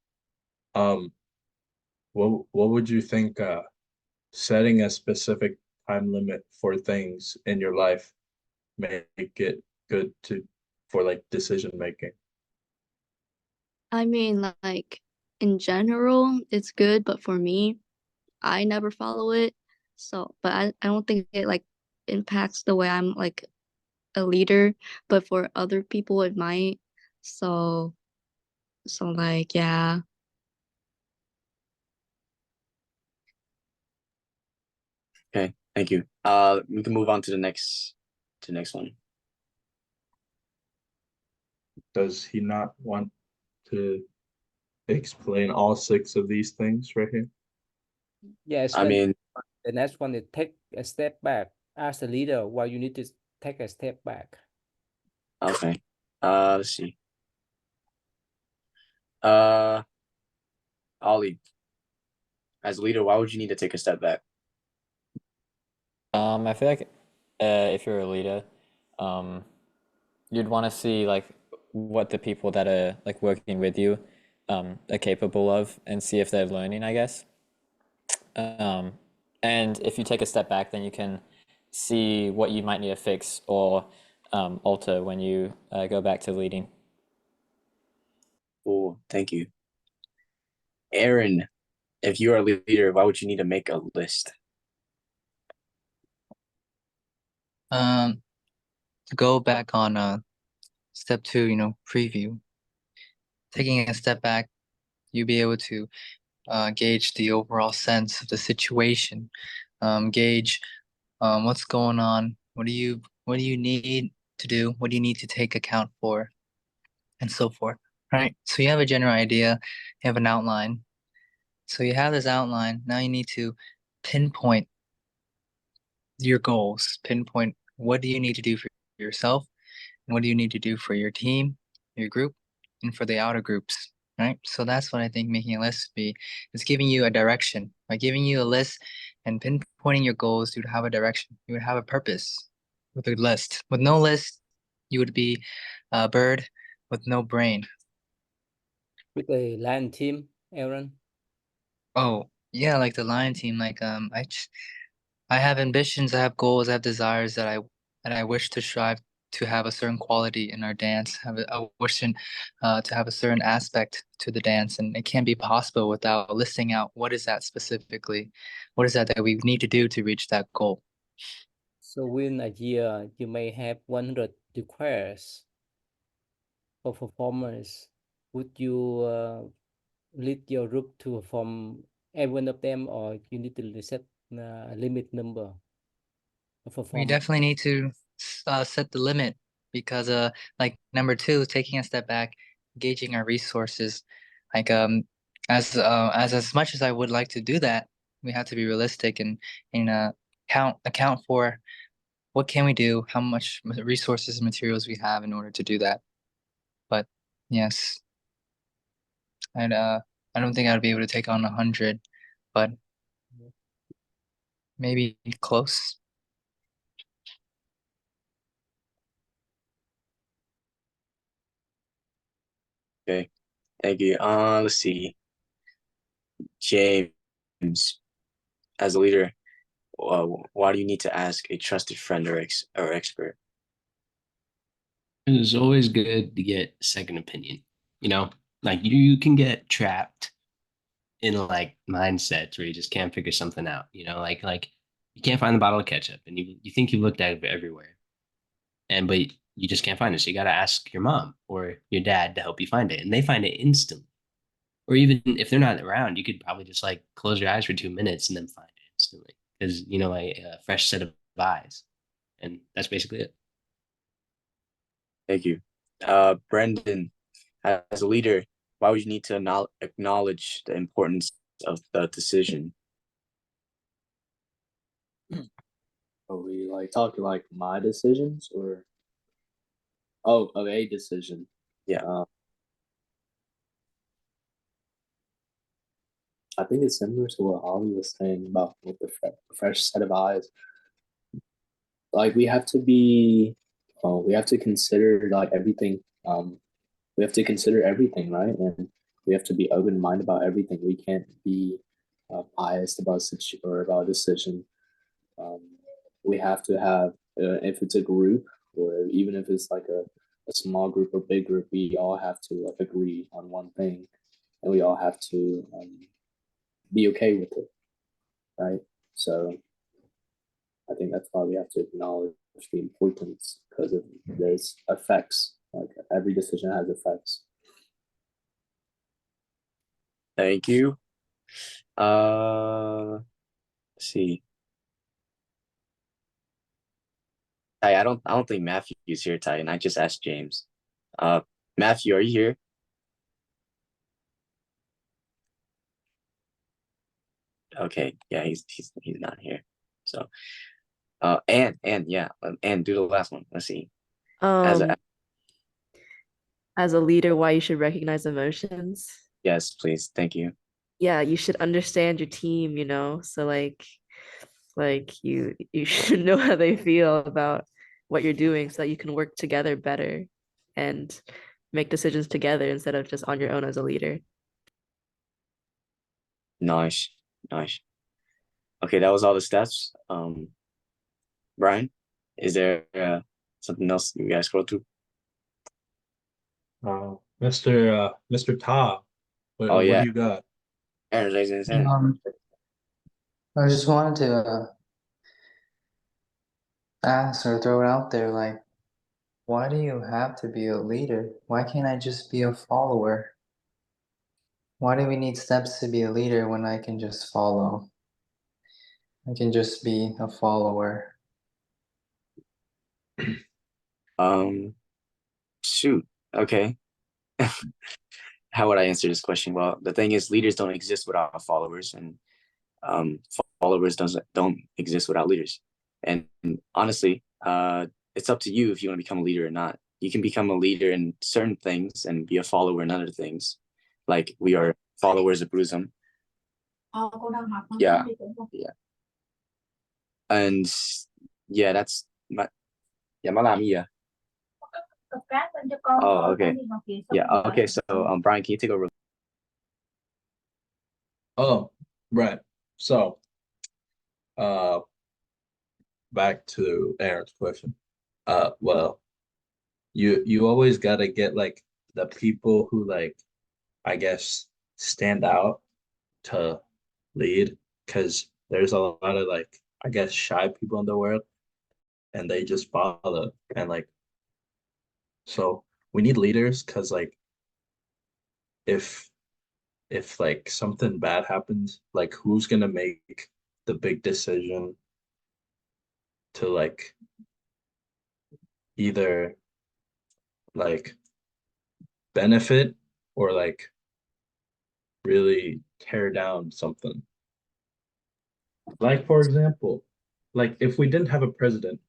what would you think setting a specific time limit for things in your life make it good for like decision making? I mean, like in general, it's good, but for me, I never follow it. So, but I don't think it like impacts the way I'm like a leader, but for other people it might. So like yeah. Okay, thank you. We can move on to the next one. Does he not want to explain all 6 of these things right here? Yes, I mean, the next one is take a step back. As a leader, why you need to take a step back. okay. Let's see. Ollie, as a leader, why would you need to take a step back? I feel like if you're a leader, um, you'd want to see like what the people that are like working with you are capable of and see if they're learning, I guess. Um, and if you take a step back, then you can see what you might need to fix or alter when you go back to leading. Cool. Thank you. Aaron, if you are a leader, why would you need to make a list? To go back on step 2, preview. Taking a step back, you'll be able to gauge the overall sense of the situation, gauge what's going on, what do you need to do, what do you need to take account for, and so forth. Right? So you have a general idea, you have an outline. So you have this outline. Now you need to pinpoint your goals, pinpoint what do you need to do for yourself, and what do you need to do for your team, your group, and for the outer groups. Right? So that's what I think making a list would be. It's giving you a direction. By giving you a list and pinpointing your goals, you'd have a direction. You would have a purpose with a list. With no list, you would be a bird with no brain. With a lion team, Aaron. Oh, yeah, like the lion team. Like I have ambitions, I have goals, I have desires that I wish to strive to have a certain quality in our dance, have a wishing to have a certain aspect to the dance, and it can't be possible without listing out what is that specifically, what is that that we need to do to reach that goal. So within a year, you may have 100 requests for performers. Would you lead your group to perform every one of them, or you need to set a limit number of We performers? definitely need to set the limit because like number 2, taking a step back, gauging our resources. Like as much as I would like to do that, we have to be realistic and account for what can we do, how much resources and materials we have in order to do that. But yes, and I don't think I'd be able to take on 100, but maybe close. Okay. Thank you. Let's see. James, as a leader, why do you need to ask a trusted friend or expert? It's always good to get second opinion. You know, like you can get trapped in like mindsets where you just can't figure something out. You know, like you can't find the bottle of ketchup, and you think you've looked at it everywhere, and but you just can't find it. So you got to ask your mom or your dad to help you find it, and they find it instantly. Or even if they're not around, you could probably just like close your eyes for 2 minutes and then find it instantly because you know like a fresh set of eyes, and that's basically it. Thank you. Brendan, as a leader, why would you need to acknowledge the importance of the decision? Are we like talking like my decisions or of a decision? Yeah. I think it's similar to what Ollie was saying about with the fresh set of eyes. Like we have to be, we have to consider like everything. We have to consider everything, right? And we have to be open minded about everything. We can't be biased about or about a decision. Um, we have to have, if it's a group or even if it's like a small group or big group, we all have to like agree on one thing, and we all have to be okay with it, right? So I think that's why we have to acknowledge the importance because of there's effects. Like every decision has effects. Thank you. Let's see. Ty, I don't think Matthew's here, Ty, and I just asked James. Matthew, are you here? Okay, yeah, he's not here. So, and yeah, and do the last one. Let's see. As a As a leader, why you should recognize emotions. yes, please, thank you. Yeah, you should understand your team, you know. So like Like you should know how they feel about what you're doing so that you can work together better and make decisions together instead of just on your own as a leader. Nice, nice. Okay, that was all the stats. Brian, is there something else you guys scroll through? Mr. Ta, Oh what yeah, do you got? Aaron's raising his hand. I just wanted to ask or throw it out there, like, why do you have to be a leader? Why can't I just be a follower? Why do we need steps to be a leader when I can just follow? I can just be a follower. Shoot. Okay. How would I answer this question? Well, the thing is, leaders don't exist without followers, and followers don't exist without leaders. And honestly, it's up to you if you want to become a leader or not. You can become a leader in certain things and be a follower in other things. Like we are followers of Buddhism. Yeah, yeah. And yeah, that's my yeah. Oh, okay. Yeah, okay. So, Brian, can you take over? Oh, right. So, back to Aaron's question. Well, you always gotta get like the people who like, I guess, stand out to lead, because there's a lot of like, I guess, shy people in the world, and they just follow. And like, so we need leaders, because like if like something bad happens, like who's gonna make the big decision to like either like benefit or like really tear down something? Like for example, like if we didn't have a president,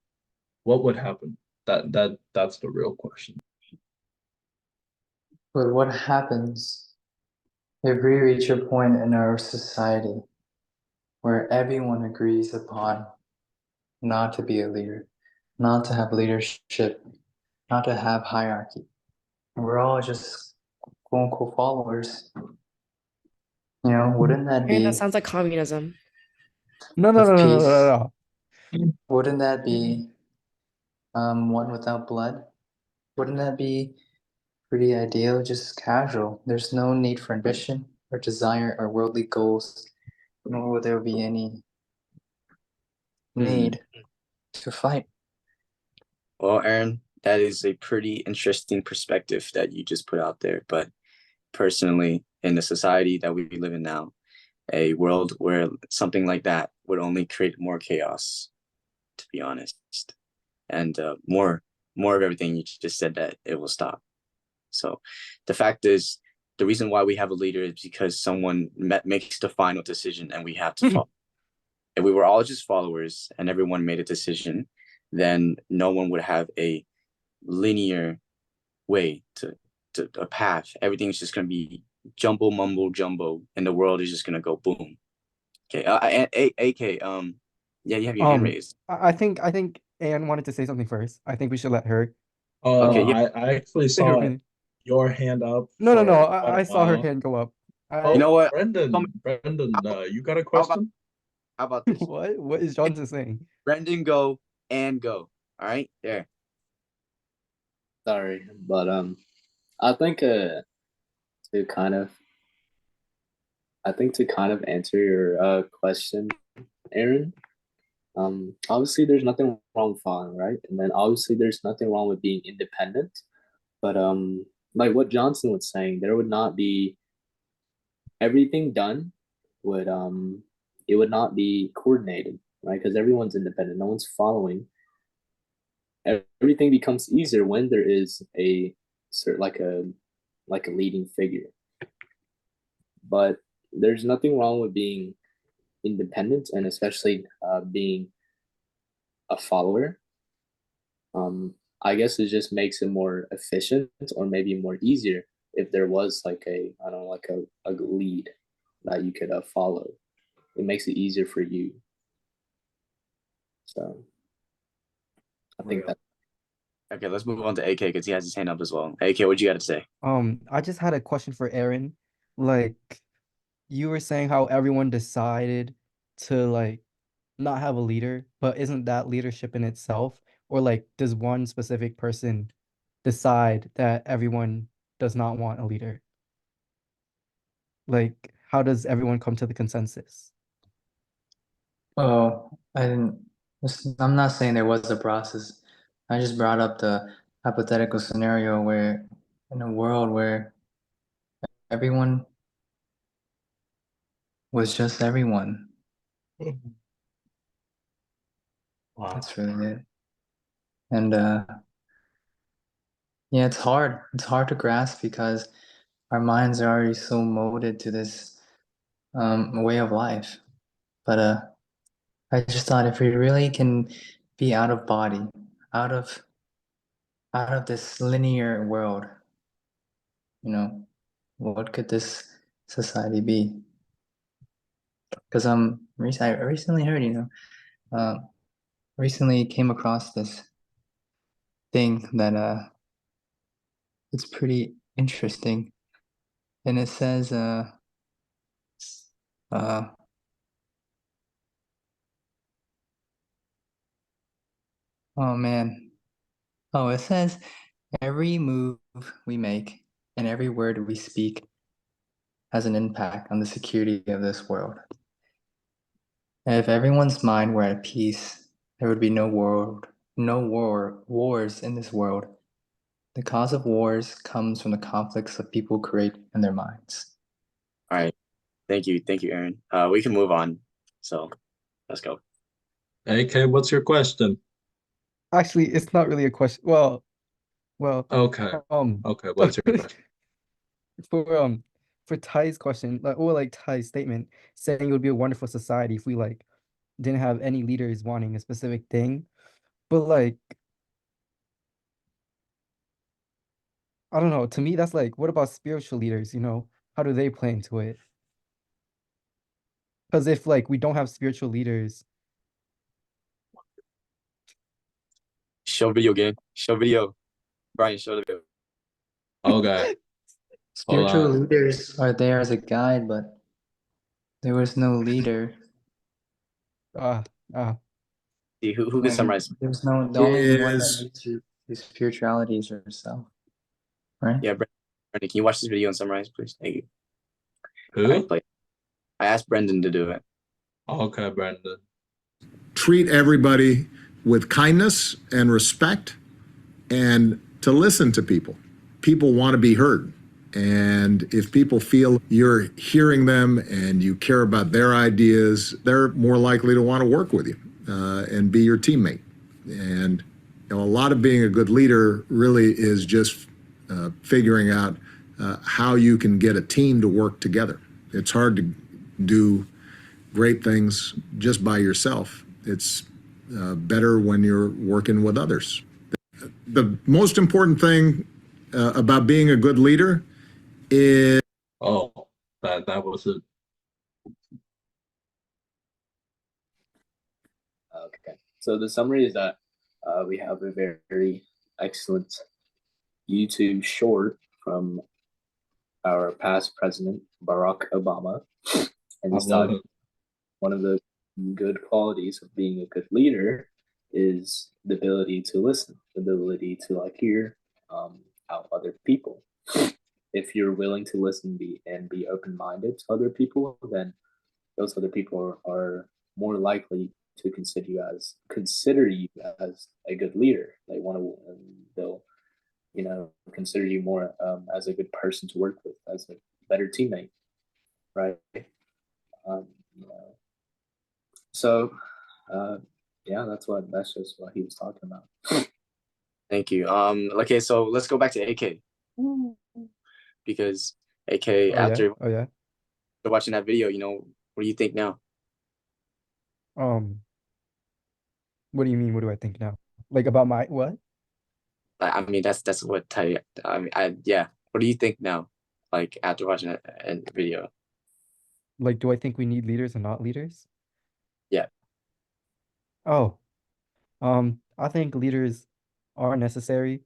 what would happen? That's the real question. But what happens if we reach a point in our society where everyone agrees upon not to be a leader, not to have leadership, not to have hierarchy? We're all just quote unquote followers. Wouldn't that And that be sounds like communism. No, no, of no, no, no, peace? no, no. Wouldn't that be one without blood? Wouldn't that be pretty ideal, just casual? There's no need for ambition or desire or worldly goals, nor will there be any need to fight. Well, Aaron, that is a pretty interesting perspective that you just put out there. But personally, in the society that we live in now, a world where something like that would only create more chaos, to be honest, and more of everything you just said, that it will stop. So the fact is, the reason why we have a leader is because someone makes the final decision and we have to follow. If we were all just followers and everyone made a decision, then no one would have a linear way to a path. Everything's just going to be jumble mumble jumbo, and the world is just going to go boom. Okay. AK, yeah, you have your hand raised. I think Anne wanted to say something first. I think we should let her. Okay, yeah. I actually saw your hand up. No, no, for no. quite a I saw her while. hand go up. Oh, You know what? Brendan, you got a question? How about this? What is Johnson saying? Brendan, go and go. All right, there. Sorry, but I think to kind of answer your question, Aaron. Obviously there's nothing wrong with following, right? And then obviously there's nothing wrong with being independent. But like what Johnson was saying, there would not be everything done would it would not be coordinated, right? Because everyone's independent, no one's following. Everything becomes easier when there is a sort like a leading figure. But there's nothing wrong with being independent, and especially being a follower. I guess it just makes it more efficient, or maybe more easier, if there was like a, I don't know, like a lead that you could follow. It makes it easier for you. So I think that. Okay, let's move on to AK because he has his hand up as well. AK, what you got to say? I just had a question for Aaron. Like, you were saying how everyone decided to like not have a leader, but isn't that leadership in itself? Or like, does one specific person decide that everyone does not want a leader? Like, how does everyone come to the consensus? Oh, I didn't. I'm not saying there was a process. I just brought up the hypothetical scenario where, in a world where everyone was just everyone. Wow. That's really it. And yeah, it's hard. It's hard to grasp because our minds are already so molded to this way of life. But I just thought if we really can be out of body, out of this linear world, what could this society be? Because I recently heard, recently came across this thing that it's pretty interesting, and it says uh oh man, oh it says every move we make and every word we speak has an impact on the security of this world. And if everyone's mind were at peace, there would be no wars in this world. The cause of wars comes from the conflicts that people create in their minds. All right. Thank you, Aaron. We can move on. So let's go. AK, what's your question? Actually, it's not really a question. Well, Okay. Okay, what's your question? for for Ty's question, like Ty's statement, saying it would be a wonderful society if we like didn't have any leaders wanting a specific thing. But like, I don't know, to me that's like, what about spiritual leaders, How do they play into it? Because if like we don't have spiritual leaders, Show video game. Show video. Brian, show the video. Okay. Spiritual leaders are there as a guide, but there was no leader. See, who can summarize? There's no, the only one that leads you to spirituality is yourself, right? Yeah, Brendan, can you watch this video and summarize, please? Thank you. Who? All right, play. I asked Brendan to do it. Okay, Brendan. Treat everybody with kindness and respect and to listen to people. People want to be heard. And if people feel you're hearing them and you care about their ideas, they're more likely to want to work with you and be your teammate. And a lot of being a good leader really is just figuring out how you can get a team to work together. It's hard to do great things just by yourself. It's better when you're working with others. The most important thing about being a good leader is... Oh, that was it. Okay, so the summary is that we have a very excellent YouTube short from our past president, Barack Obama. And he's talking one of the good qualities of being a good leader is the ability to listen, the ability to hear out other people. If you're willing to listen and be open-minded to other people, then those other people are more likely to consider you as a good leader. They'll consider you more as a good person to work with, as a better teammate, right? So yeah, that's just what he was talking about. Thank you. Okay, so let's go back to AK. Because AK, after watching that video, what do you think now? What do you mean? What do I think now? Like about my what? I mean, that's what yeah. What do you think now? Like after watching that video? Like, do I think we need leaders and not leaders? Yeah. Oh, I think leaders are necessary.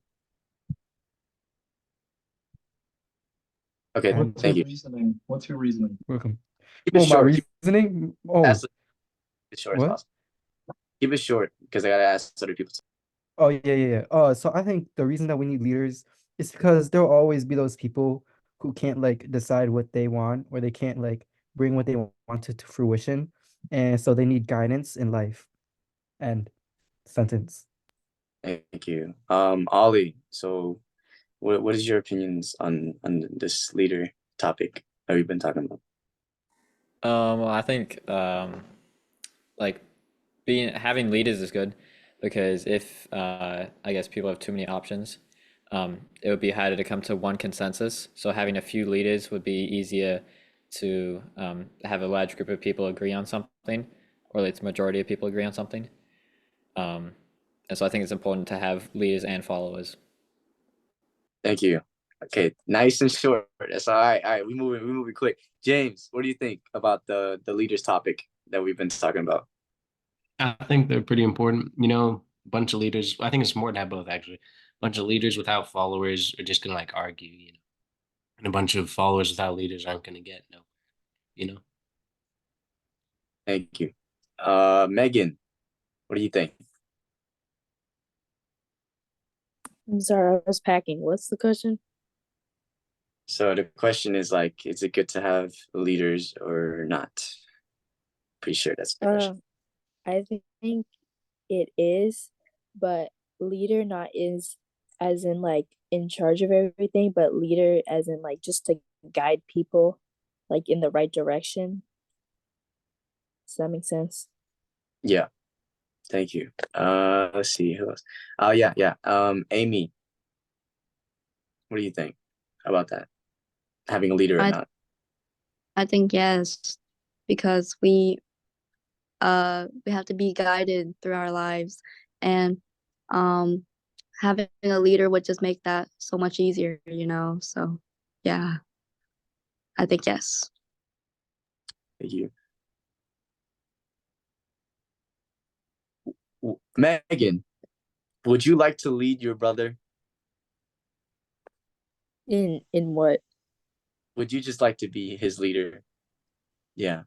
Okay, And thank you. Reasoning? What's your reasoning? welcome. Keep it Oh, my short. Keep reasoning? it Oh, as short as what? possible. Keep it short because I gotta ask other people. Oh, yeah. So I think the reason that we need leaders is because there'll always be those people who can't like decide what they want, or they can't like bring what they want to fruition. And so they need guidance in life. And sentence. Thank you. Ollie, so what is your opinions on this leader topic that we've been talking about? Well, I think like having leaders is good because if I guess people have too many options, it would be harder to come to one consensus. So having a few leaders would be easier to have a large group of people agree on something, or at least majority of people agree on something. And so I think it's important to have leaders and followers. Thank you. Okay, nice and short. That's all right. All right, we moving quick. James, what do you think about the leaders topic that we've been talking about? I think they're pretty important. You know, a bunch of leaders. I think it's more to have both actually. A bunch of leaders without followers are just gonna like argue, you know, and a bunch of followers without leaders aren't gonna get no, you know. Thank you. Megan, what do you think? I'm sorry, I was packing. What's the question? So the question is like, is it good to have leaders or not? Pretty sure that's the question. I think it is, but leader not is as in like in charge of everything, but leader as in like just to guide people like in the right direction. Does that make sense? Yeah. Thank you. Let's see who else. Yeah. Amy, what do you think about that? Having a leader or I not? I think yes, because we have to be guided through our lives, and um having a leader would just make that so much easier, you know. So yeah, I think yes. Thank you. Megan, would you like to lead your brother? In what? Would you just like to be his leader? Yeah.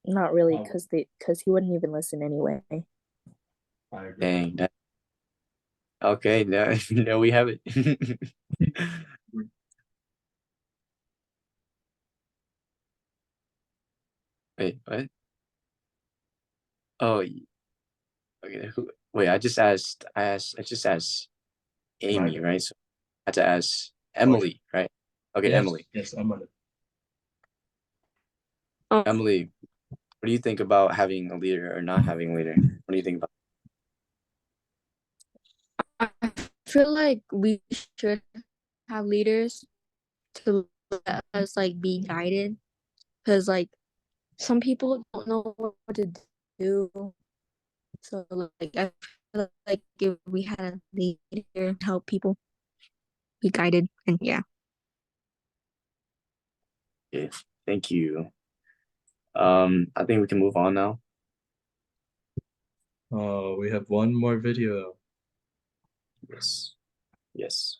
Not really, because he wouldn't even listen anyway. I agree. Dang. Okay, now we have it. Wait, what? Oh, okay. Wait, I just asked Amy, right? So I had to ask Emily, right? Okay, Yes, Emily. yes, Emily. Emily, what do you think about having a leader or not having a leader? What do you think about? I feel like we should have leaders to let us like be guided, because like some people don't know what to do. So like I feel like if we had a leader to help people be guided, and yeah. Okay, thank you. I think we can move on now. Oh, we have one more video. Yes. Yes.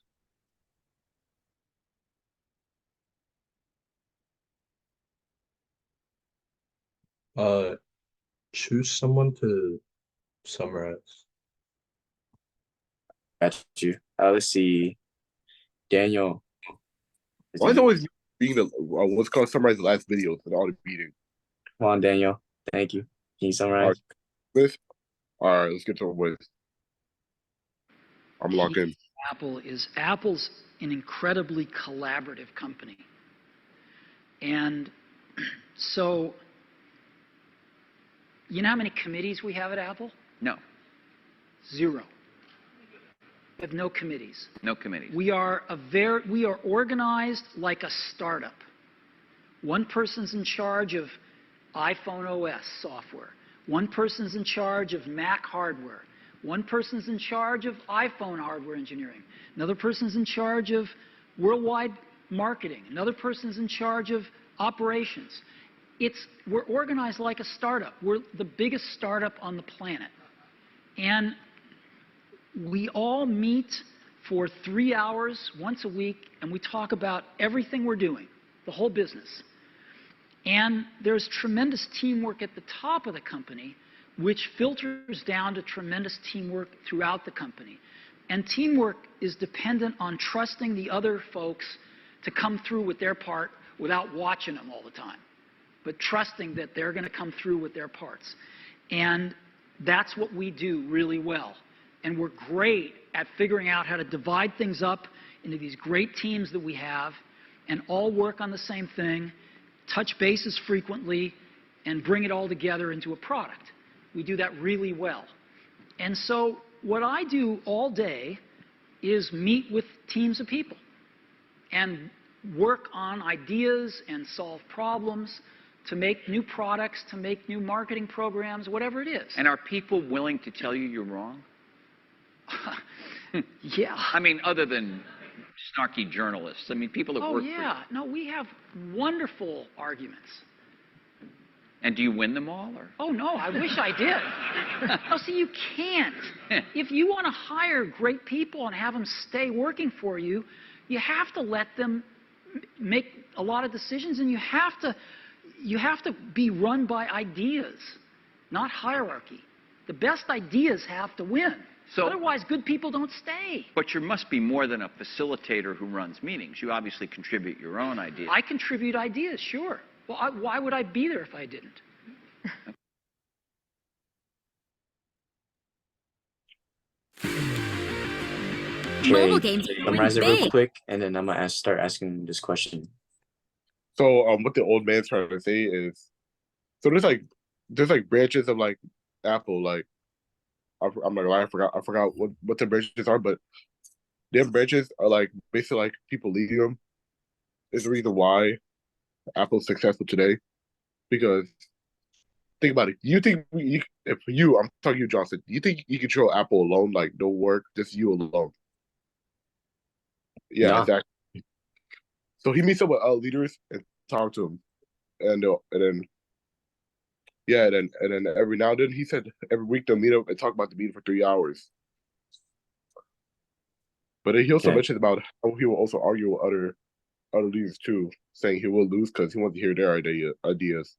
Choose someone to summarize. Got you. Let's see. Daniel. Why is it always being the what's called summarize the last video in all the meeting? Come on, Daniel. Thank you. Can you summarize? All right, let's get to it with. I'm locked in. Apple's an incredibly collaborative company. And so, you know how many committees we have at Apple? No. 0. We have no committees. No committees. We are organized like a startup. One person's in charge of iPhone OS software. One person's in charge of Mac hardware. One person's in charge of iPhone hardware engineering. Another person's in charge of worldwide marketing. Another person's in charge of operations. We're organized like a startup. We're the biggest startup on the planet. And we all meet for 3 hours once a week, and we talk about everything we're doing, the whole business. And there's tremendous teamwork at the top of the company, which filters down to tremendous teamwork throughout the company. And teamwork is dependent on trusting the other folks to come through with their part without watching them all the time, but trusting that they're going to come through with their parts. And that's what we do really well. And we're great at figuring out how to divide things up into these great teams that we have and all work on the same thing, touch bases frequently, and bring it all together into a product. We do that really well. And so what I do all day is meet with teams of people and work on ideas and solve problems to make new products, to make new marketing programs, whatever it is. And are people willing to tell you you're wrong? Yeah. I mean, other than snarky journalists. I mean, people that work yeah. No, we have wonderful arguments. And do you win them all? Or? Oh, no, I wish I did. No, see, you can't. If you want to hire great people and have them stay working for you, you have to let them make a lot of decisions, and you have to be run by ideas, not hierarchy. The best ideas have to win. So, otherwise, good people don't stay. But you must be more than a facilitator who runs meetings. You obviously contribute your own ideas. I contribute ideas, sure. Well, why would I be there if I didn't? Mobile games summarize it real quick, and then I'm gonna start asking this question. So what the old man's trying to say is, so there's like branches of like Apple, like I'm not gonna lie, I forgot what the branches are, but them branches are like basically like people leading them is the reason why Apple's successful today. Because think about it, you think I'm talking to you, Johnson, do you think you control Apple alone, like no work, just you alone? Yeah, exactly. So he meets up with leaders and talk to them, and then every now and then he said every week they'll meet up and talk about the meeting for 3 hours. But then he also mentioned about how he will also argue with other leaders too, saying he will lose because he wants to hear their ideas.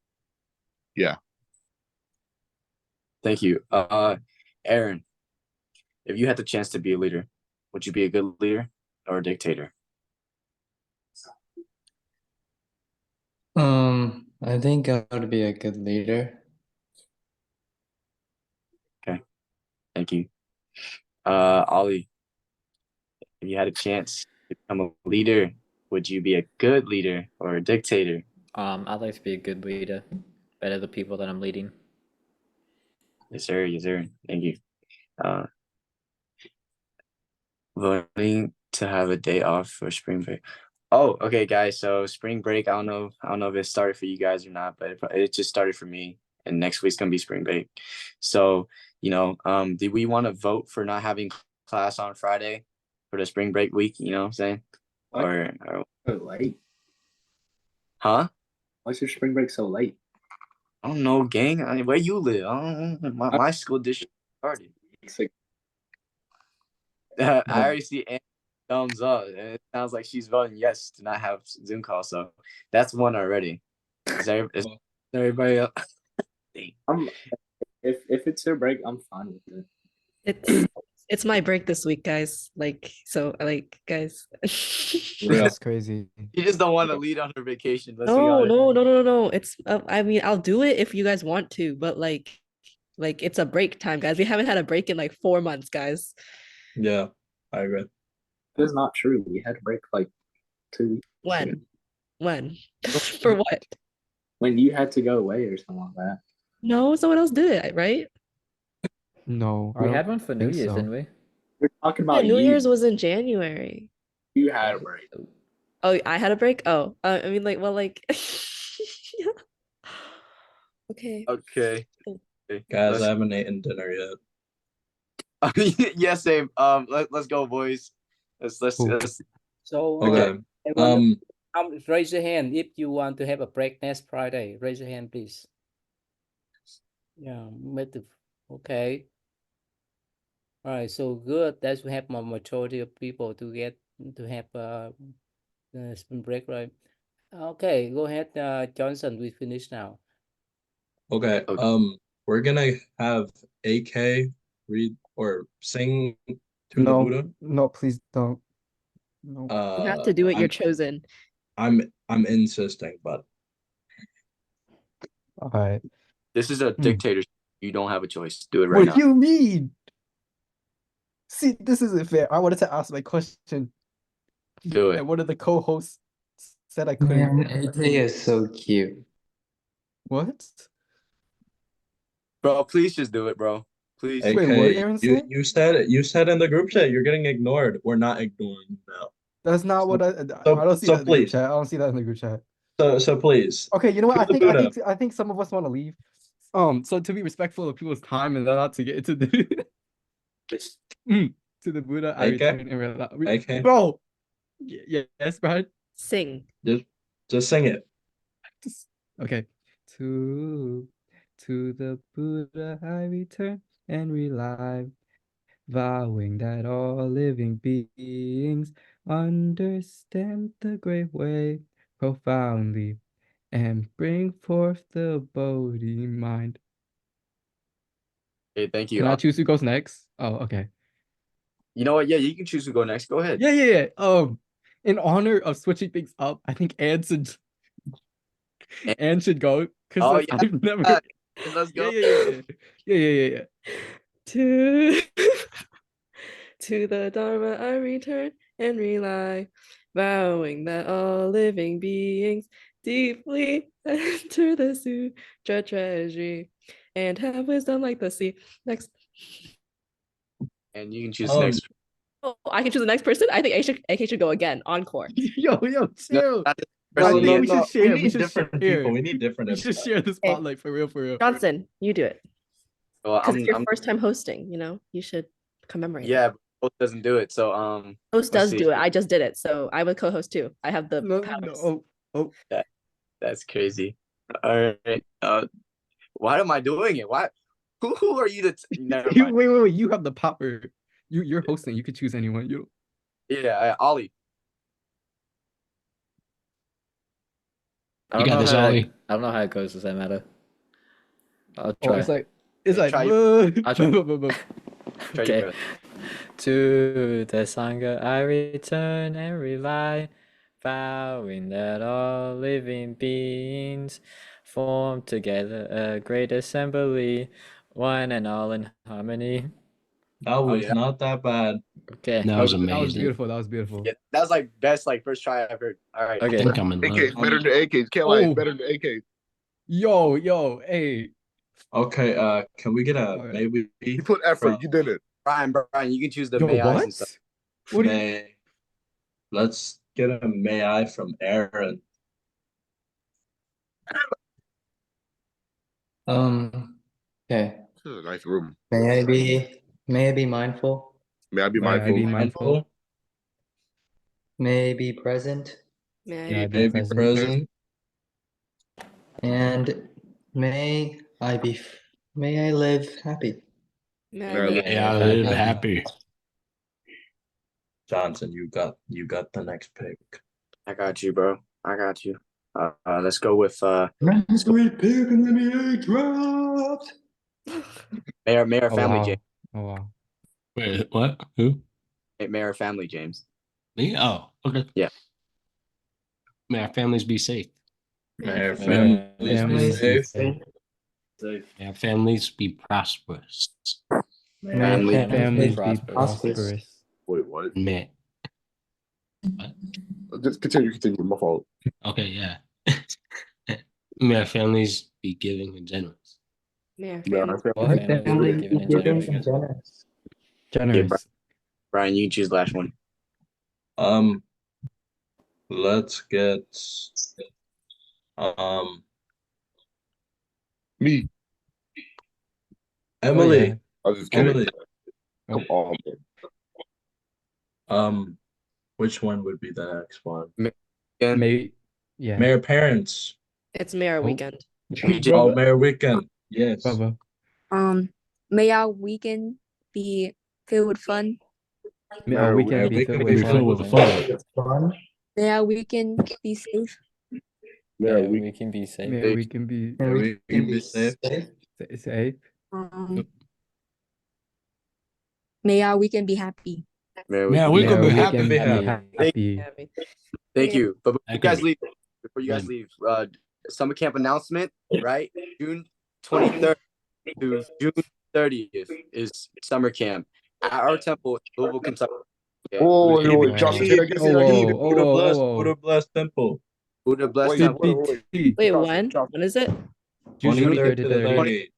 Yeah. Thank you. Aaron, if you had the chance to be a leader, would you be a good leader or a dictator? I think I would be a good leader. Okay. Thank you. Ollie, if you had a chance to become a leader, would you be a good leader or a dictator? I'd like to be a good leader, better the people that I'm leading. Yes, sir. Yes, sir. Thank you. Voting to have a day off for spring break. Oh, okay, guys. So spring break, I don't know if it started for you guys or not, but it just started for me. And next week's gonna be spring break. So, do we want to vote for not having class on Friday for the spring break week? You know what I'm saying? Or so late? Huh? Why's your spring break so late? I don't know, gang. Where you live? My school district started. I already see Anne thumbs up, and it sounds like she's voting yes to not have Zoom call. So that's one already. Is everybody else? If it's your break, I'm fine with it. It's my break this week, guys. Guys. That's crazy. You just don't want to lead on her vacation. Let's be No, honest. no. It's I mean, I'll do it if you guys want to, but like it's a break time, guys. We haven't had a break in like 4 months, guys. Yeah, I agree. That's not true. We had a break like 2 weeks. When? For what? When you had to go away or something like that. No, someone else did it, right? No, We had one for New Year's, didn't we? We're talking about New you. Year's was in January. You had a break. Oh, I had a break? Oh, I mean, okay. Okay. Guys, I haven't eaten dinner yet. Yeah, same. Let's go, boys. Let's So Okay. raise your hand if you want to have a break next Friday. Raise your hand, please. Yeah, okay. All right, so good that we have a majority of people to have spring break, right? Okay, go ahead, Johnson. We finish now. Okay. We're gonna have AK read or sing to the Buddha. No, please don't. No. You have to do it. You're I'm chosen. I'm insisting, but All right. This is a Hmm. dictatorship. You don't have a choice. Do it right What now. do you mean? See, this isn't fair. I wanted to ask my question, Do it. and one of the co-hosts said I couldn't. Man, AK is so cute. What? Bro, please just do it, bro. Please. Wait, what AK, Aaron you said? you said in the group chat you're getting ignored. We're not ignoring you now. That's not what I don't see So that in the group please. chat. I don't see that in the group chat. So please. Okay, you know what? To the Buddha. I think some of us want to leave. So to be respectful of people's time and not to get into the to the Buddha, I AK? return and realize, AK? bro. Yes, Brad. Sing. Just sing it. Okay. To the Buddha I return and rely, vowing that all living beings understand the great way profoundly and bring forth the Bodhi mind. Okay, thank you. Can I choose who goes next? Oh, okay. You know what? Yeah, you can choose to go next. Go ahead. Yeah. In honor of switching things up, I think Anne should go because Oh, yeah. I've never. Let's go. Yeah. To to the Dharma I return and rely, vowing that all living beings deeply enter the sutra treasury and have wisdom like the sea. Next. And you can choose next. Oh, I can choose the next person. I think AK should go again. Encore. Yo, chill. No, We should share. We need different people. We need different. We should share the spotlight for real. Johnson, you do it. Well, Because it's your first time hosting, you should commemorate. Yeah, but host doesn't do it. So Host does do it. I just did it, so I would co-host too. I have the powers. Oh. That's crazy. All right. Why am I doing it? Why? Who are you to? Never mind. Wait. You have the power. You're hosting. You could choose anyone. Yeah, Ollie. I don't know how it goes. Does that matter? I'll try. It's like. I'll try. Try Okay. To the Sangha I return and rely, vowing that all living beings form together a great assembly, one and all in harmony. That was not that bad. Okay. That was amazing. That was beautiful. Yeah, that was like best first try I've heard. All right. Okay. I think I'm in love. AK's better than AK's. Can't lie, it's better than AK's. Yo, hey. Okay, can we get a maybe? You put effort, you did it. Brian, you can choose the Yo, may I what? and stuff. Let's get a may I from Aaron. Okay. This is a nice room. May I be mindful? May I be May I mindful? be mindful? May I be present? May I be present? And may I live happy? May I live happy. Johnson, you got the next pick. I got you, bro. I got you. Let's go with Sweet pick and then the egg dropped. Mayor Family wow. James. Oh wow. Wait, what? Who? Mayor Family James. Me? Oh, okay. Yeah. May our families be safe. May our Families families be safe. May our families be prosperous. May our Families be prosperous. prosperous. Wait, what? May. Just continue. My fault. Okay, yeah. May our families be giving and generous. May our May our families families Family Giving and generous. Generous. Generous. Brian, you can choose the last one. Let's get Me. Emily. yeah. I was just kidding. Emily. Come on. Which one would be the next one? Yeah. Mayor Parents. It's Mayor Weekend. Oh, Mayor Weekend. Yes. Bravo. May our weekend be filled with fun. May our weekend be filled with filled with fun. fun. May our weekend be safe. Yeah, we can be safe. May our weekend be Yeah, we can be safe. safe. May our weekend be happy. May Yeah, we we May could our be weekend happy. be happy. Thank you. But Okay. before you guys Man. leave, summer camp announcement, right? June 23rd to June 30th is summer camp at our temple in Louisville, Kentucky. Okay. Wait, Josh, say that again, say that again. Buddha bless temple. Buddha bless Wait, temple. wait, Wait, Josh, when? Josh. When is it? June 23rd to 30th.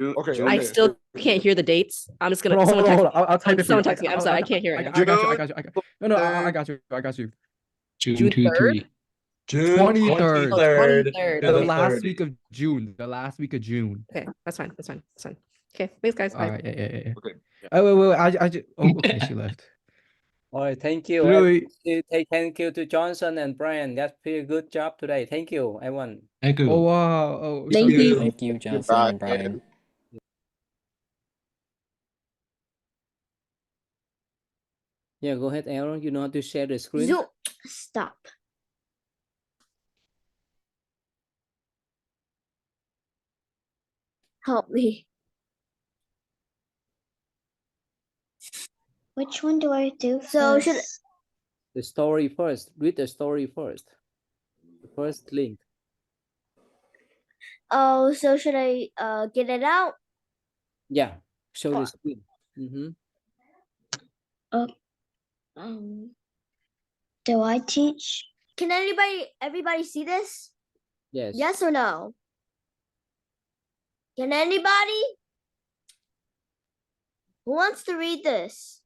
28th. Okay, June I okay. still can't hear the dates. I'm just gonna. Hold on, Someone hold on, text hold me. on. I'll type it for you. Someone text me. I'm sorry, I can't hear it now. I got you. No, I got you. June June 2, 3. June 23rd. 23rd 23rd. to The the last week 30th. of June. The last week of June. Okay, that's fine. Okay, thanks, guys. All Bye. right, yeah. Okay. Oh, wait. I just. Oh, okay, she left. All right, thank you. Really? Thank you to Johnson and Brian. That's pretty good job today. Thank you, everyone. Thank Oh, you. wow. Oh, so Thank you. good. Thank you, Johnson and Brian. Yeah, go ahead, Aaron. You know how to share the screen? Zoom. Stop. Help me. Which one do I do So first? should The story first. Read the story first. The first link. so should I get it out? Yeah, show the screen. Do I teach? Can everybody see this? Yes. Yes or no? Can anybody? Who wants to read this?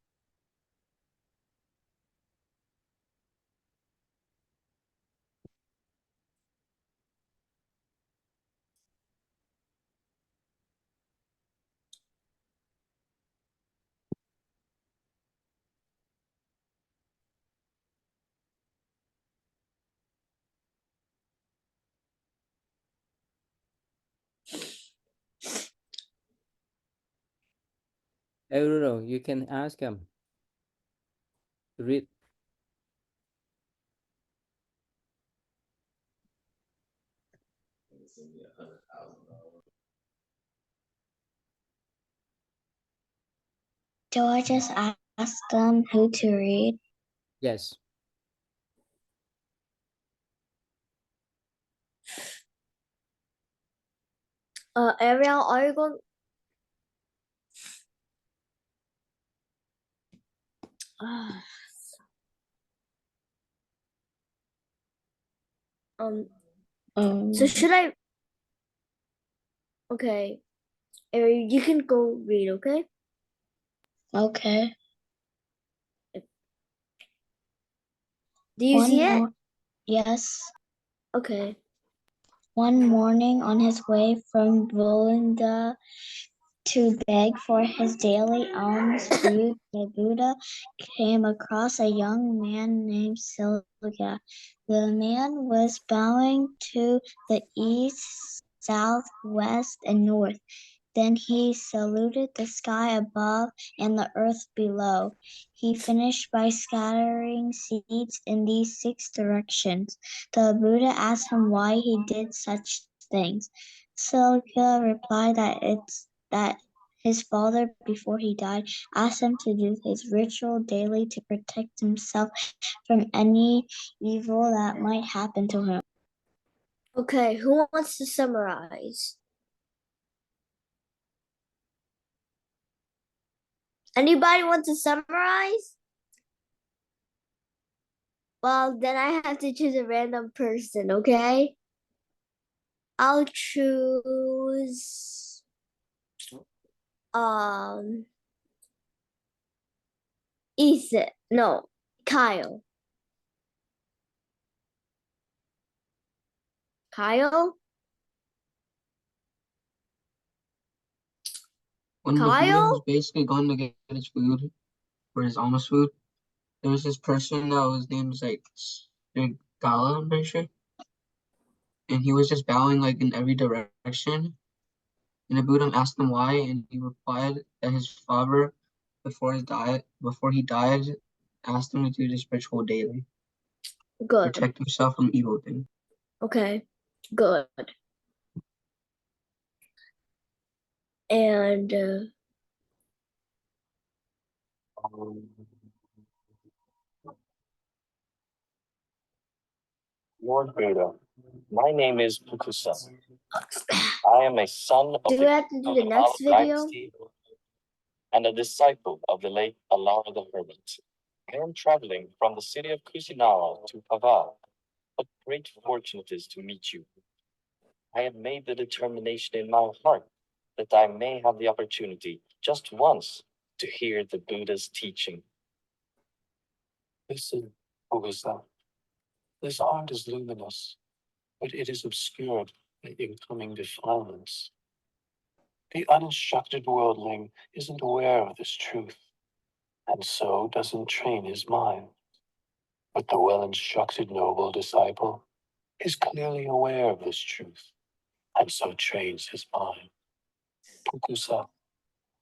Everyone, you can ask him to read. Do I just ask them who to read? Yes. Ariel, are you going? So should I? Okay, Ariel, you can go read. Okay. Okay. Do you see it? Yes. Okay. One morning on his way from Belinda to beg for his daily alms food, the Buddha came across a young man named Silga. The man was bowing to the east, south, west, and north. Then he saluted the sky above and the earth below. He finished by scattering seeds in these 6 directions. The Buddha asked him why he did such things. Silga replied that his father, before he died, asked him to do his ritual daily to protect himself from any evil that might happen to him. Okay, who wants to summarize? Anybody want to summarize? Well, then I have to choose a random person, okay? I'll choose Ethan. No, Kyle. Kyle? When the Buddha Kyle? was basically going to get his food for his almost food, there was this person that was named like Gala, I'm pretty sure, and he was just bowing like in every direction. And the Buddha asked him why, and he replied that his father before he died, asked him to do this ritual daily. Good. Protect himself from evil things. Okay. Good. And Lord Buddha, my name is Pukusa. I am a son of do we the have to do the Kuka next video? dynasty and a disciple of the late Alara the Hermit. I am traveling from the city of Kusinara to Pava. What great fortune it is to meet you. I have made the determination in my heart that I may have the opportunity, just once, to hear the Buddha's teaching. Listen, Pukusa. This art is luminous, but it is obscured by incoming defilements. The uninstructed worldling isn't aware of this truth, and so doesn't train his mind. But the well-instructed noble disciple is clearly aware of this truth, and so trains his mind. Pukusa,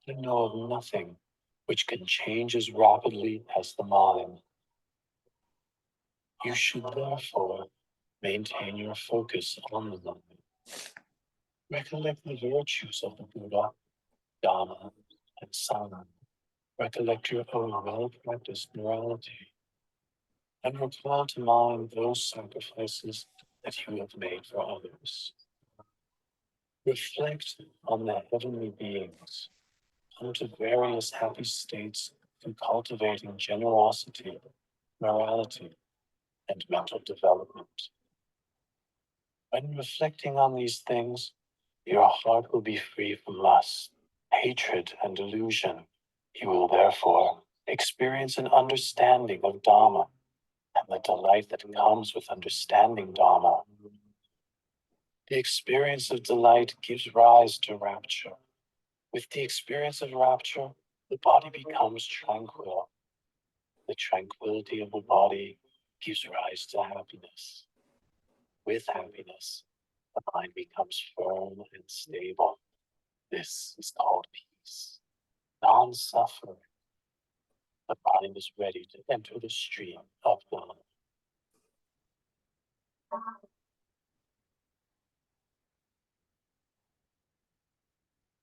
I know of nothing which can change as rapidly as the mind. You should therefore maintain your focus on the mind. Recollect the virtues of the Buddha, Dharma, and Sangha. Recollect your own well-practiced morality, and recall to mind those sacrifices that you have made for others. Reflect on the heavenly beings, come to various happy states through cultivating generosity, morality, and mental development. When reflecting on these things, your heart will be free from lust, hatred, and delusion. You will therefore experience an understanding of Dharma and the delight that comes with understanding Dharma. The experience of delight gives rise to rapture. With the experience of rapture, the body becomes tranquil. The tranquility of the body gives rise to happiness. With happiness, the mind becomes firm and stable. This is called peace, non-suffering. The mind is ready to enter the stream of Dharma.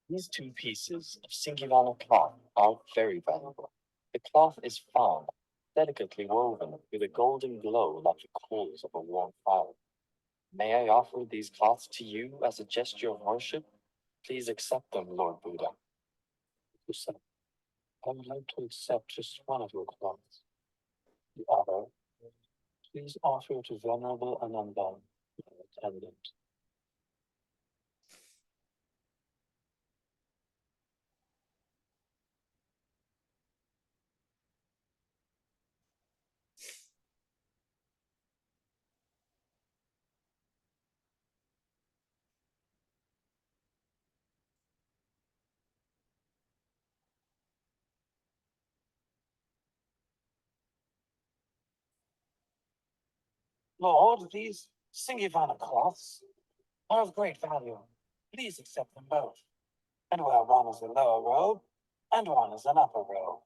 These two pieces of Singivana cloth are very valuable. The cloth is found, delicately woven with a golden glow like the coals of a warm fire. May I offer these cloths to you as a gesture of worship? Please accept them, Lord Buddha. Kusa, I would like to accept just one of your cloths. The other, please offer to Venerable Ananda, my attendant. Lord, these Singivana cloths are of great value. Please accept them both, and wear one as a lower robe, and one as an upper robe.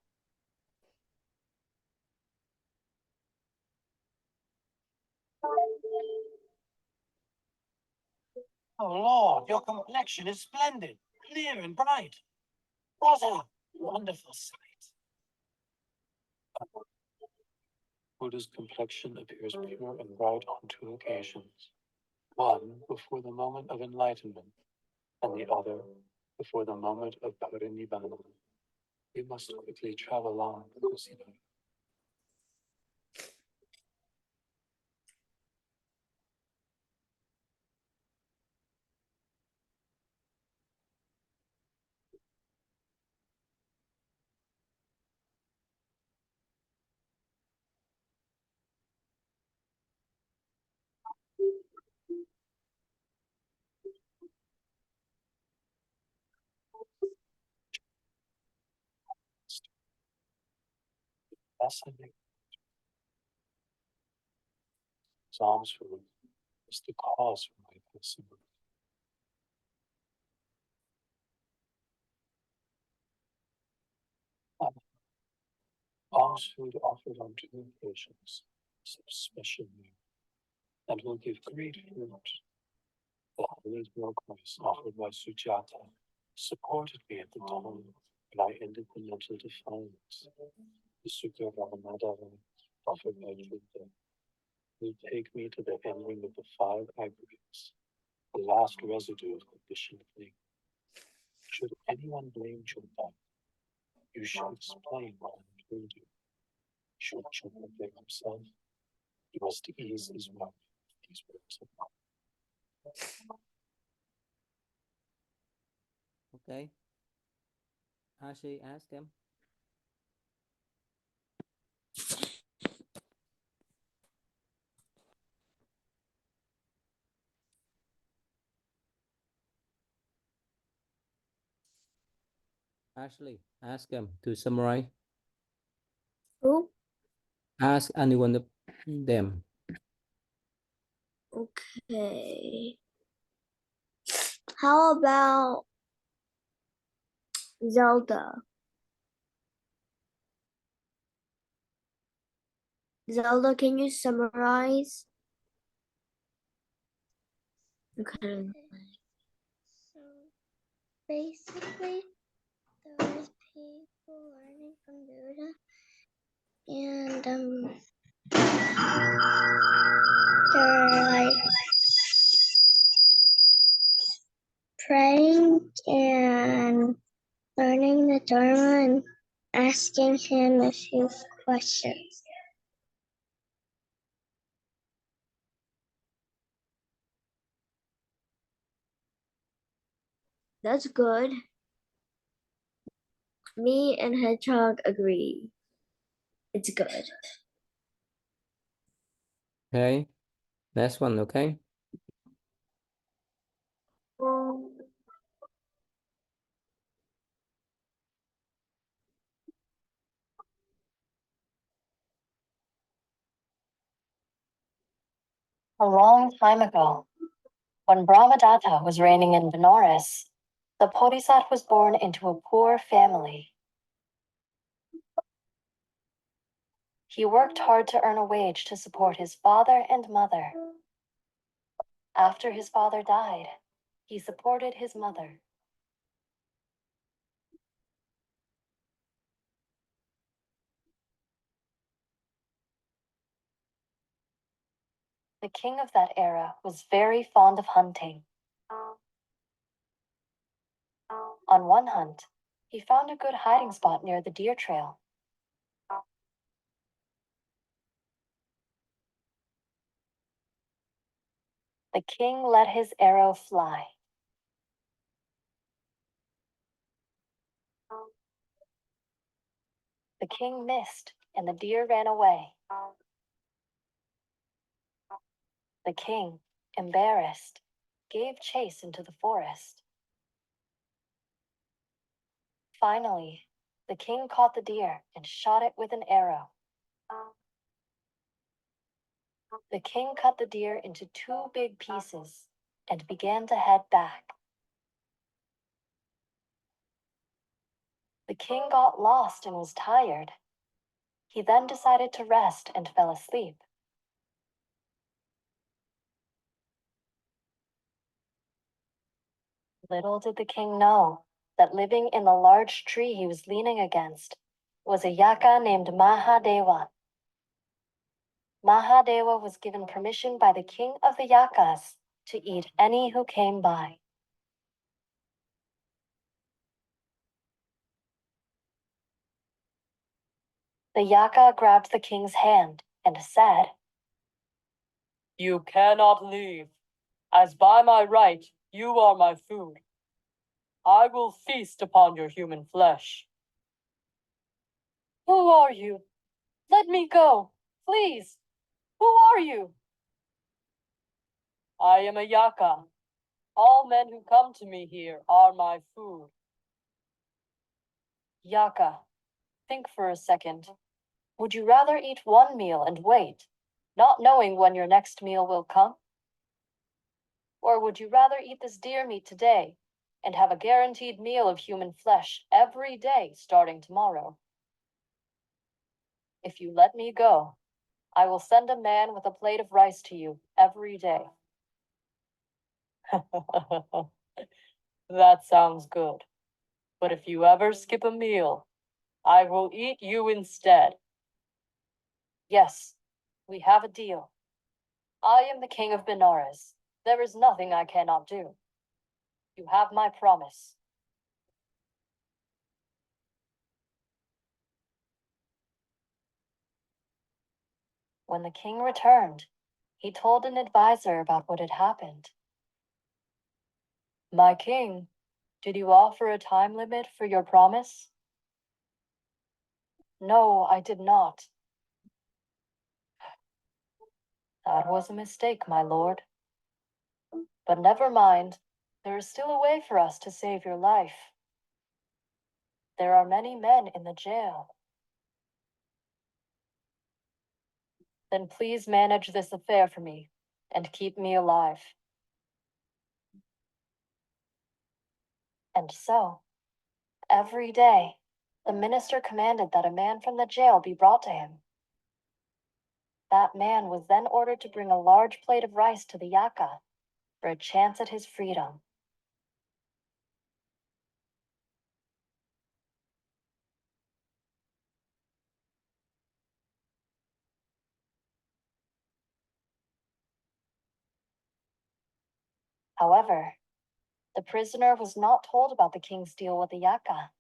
Oh Lord, your complexion is splendid, clear and bright. What a wonderful sight. Buddha's complexion appears pure and bright on two occasions. One before the moment of enlightenment, and the other before the moment of parinibbana. We must quickly travel on, Kusina. Fascinating. Psalms for is the cause for my passing. most food offered on 2 occasions, so special meal, and will give great fruit. The 100 milk rice offered by Sujata supported me at the time when I ended the mental defiance. The Sukha Ramadava offered by Buddha will take me to the ending of the 5 aggregates, the last residue of conditioned thing. Should anyone blame Chulpa, you should explain what I told you. Should Chulpa blame himself, he must ease his wife with these words of mine. Okay. Ashley, ask them. Ashley, ask them to summarize. Who? Ask anyone of them. Okay. How about Zelda? Zelda, can you summarize? Okay. So basically, there was people learning from Buddha, and they're like praying and learning the Dharma and asking him a few questions. That's good. Me and Hedgehog agree. It's good. Okay. Next one, okay? A long time ago, when Brahmadatta was reigning in Benares, the Bodhisattva was born into a poor family. He worked hard to earn a wage to support his father and mother. After his father died, he supported his mother. The king of that era was very fond of hunting. On one hunt, he found a good hiding spot near the deer trail. The king let his arrow fly. The king missed, and the deer ran away. The king, embarrassed, gave chase into the forest. Finally, the king caught the deer and shot it with an arrow. The king cut the deer into 2 big pieces and began to head back. The king got lost and was tired. He then decided to rest and fell asleep. Little did the king know that living in the large tree he was leaning against was a yaka named Mahadeva. Mahadeva was given permission by the king of the yakas to eat any who came by. The yaka grabbed the king's hand and said, "You cannot leave, as by my right you are my food. I will feast upon your human flesh." "Who are you? Let me go, please. Who are you?" "I am a yaka. All men who come to me here are my food." Yaka, think for a second. Would you rather eat one meal and wait, not knowing when your next meal will come? Or would you rather eat this deer meat today and have a guaranteed meal of human flesh every day starting tomorrow? If you let me go, I will send a man with a plate of rice to you every day. That sounds good. But if you ever skip a meal, I will eat you instead. Yes, we have a deal. I am the king of Benares. There is nothing I cannot do. You have my promise. When the king returned, he told an advisor about what had happened. My king, did you offer a time limit for your promise? No, I did not. That was a mistake, my lord. But never mind. There is still a way for us to save your life. There are many men in the jail. Then please manage this affair for me and keep me alive. And so, every day, the minister commanded that a man from the jail be brought to him. That man was then ordered to bring a large plate of rice to the Yaka for a chance at his freedom. However, the prisoner was not told about the king's deal with the Yaka.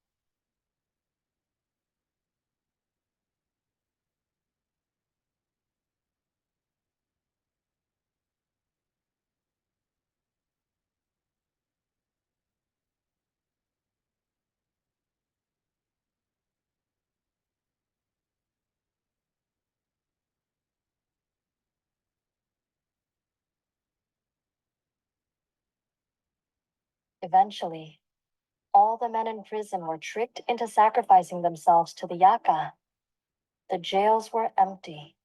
Eventually, all the men in prison were tricked into sacrificing themselves to the Yaka. The jails were empty.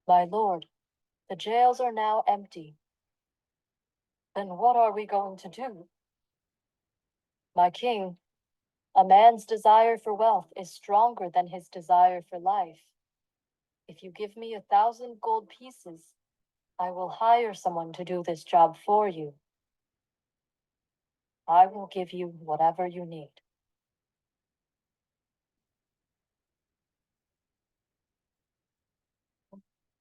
My lord, the jails are now empty. Then what are we going to do? My king, a man's desire for wealth is stronger than his desire for life. If you give me 1,000 gold pieces, I will hire someone to do this job for you. I will give you whatever you need.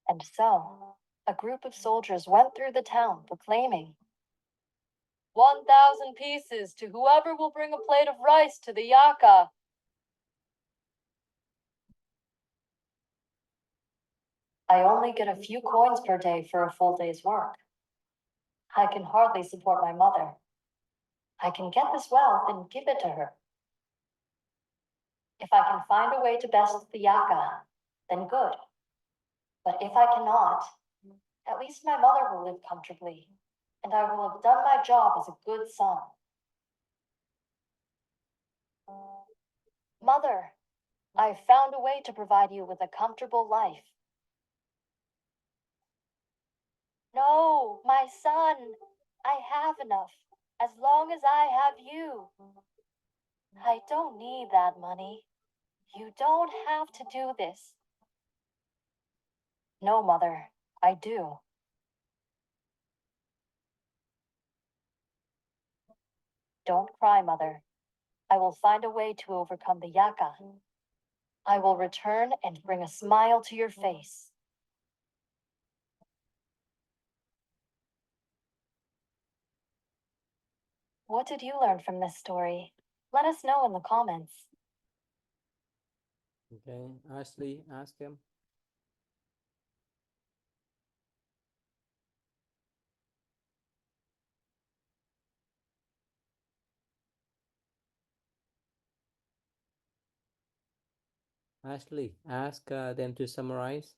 And so, a group of soldiers went through the town proclaiming, 1,000 pieces to whoever will bring a plate of rice to the Yaka. I only get a few coins per day for a full day's work. I can hardly support my mother. I can get this wealth and give it to her. If I can find a way to best the Yaka, then good. But if I cannot, at least my mother will live comfortably, and I will have done my job as a good son. Mother, I've found a way to provide you with a comfortable life. No, my son, I have enough, as long as I have you. I don't need that money. You don't have to do this. No, mother, I do. Don't cry, mother. I will find a way to overcome the Yaka. I will return and bring a smile to your face. What did you learn from this story? Let us know in the comments. Okay, Ashley, ask him. Ashley, ask them to summarize.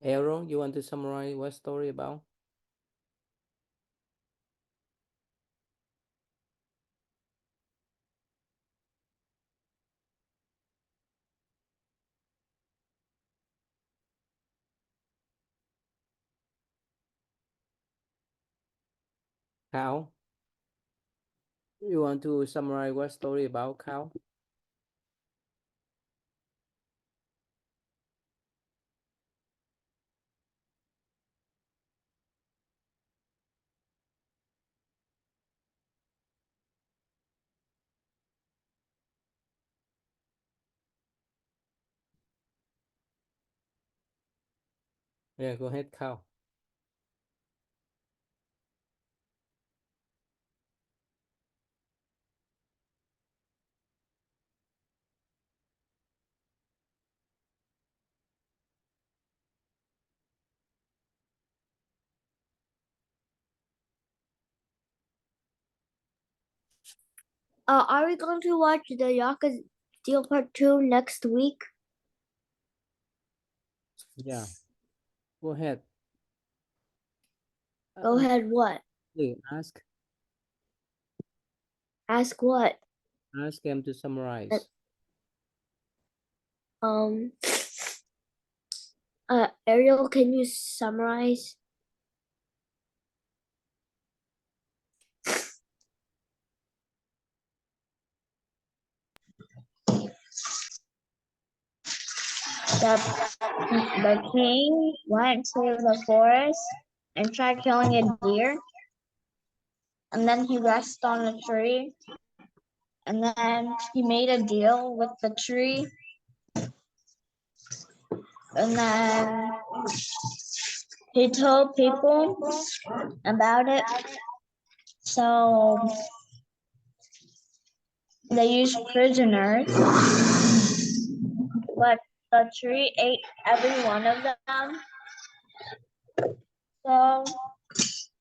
Arrow, you want to summarize what story about? How? You want to summarize what story about cow? Yeah, go ahead, cow. Are we going to watch the Yaka Deal Part 2 next week? Yeah, go ahead. Go ahead, what? Ask Ask what? him to summarize. Um, Ariel, can you summarize? The king went to the forest and tried killing a deer. And then he rested on a tree. And then he made a deal with the tree. And then he told people about it. So they used prisoners. But the tree ate every one of them. So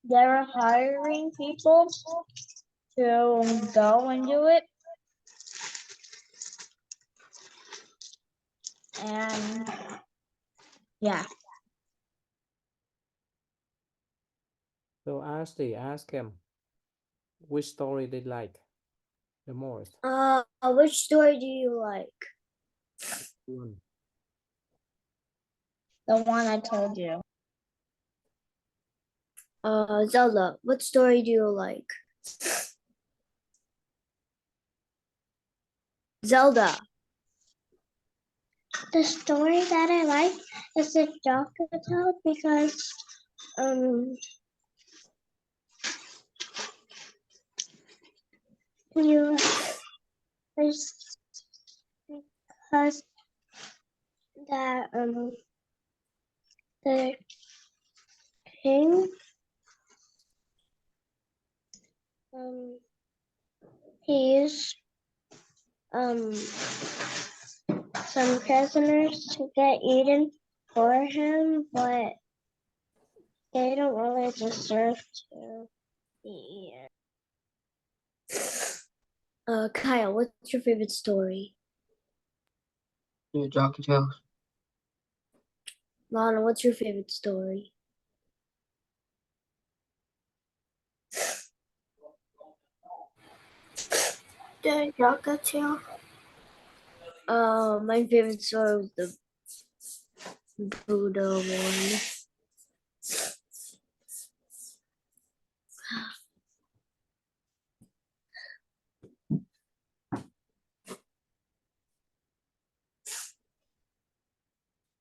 they were hiring people to go and do it. And yeah. So ask him which story they like the most. Which story do you like? The one I told you. Zelda, what story do you like? Zelda. The story that I like is the Jokotell because you there's because that the king he used some prisoners to get eaten for him, but they don't really deserve to be eaten. Kyle, what's your favorite story? Yeah, Jock and Tails. Lana, what's your favorite story? The Jokotell. My favorite story was the Buddha one.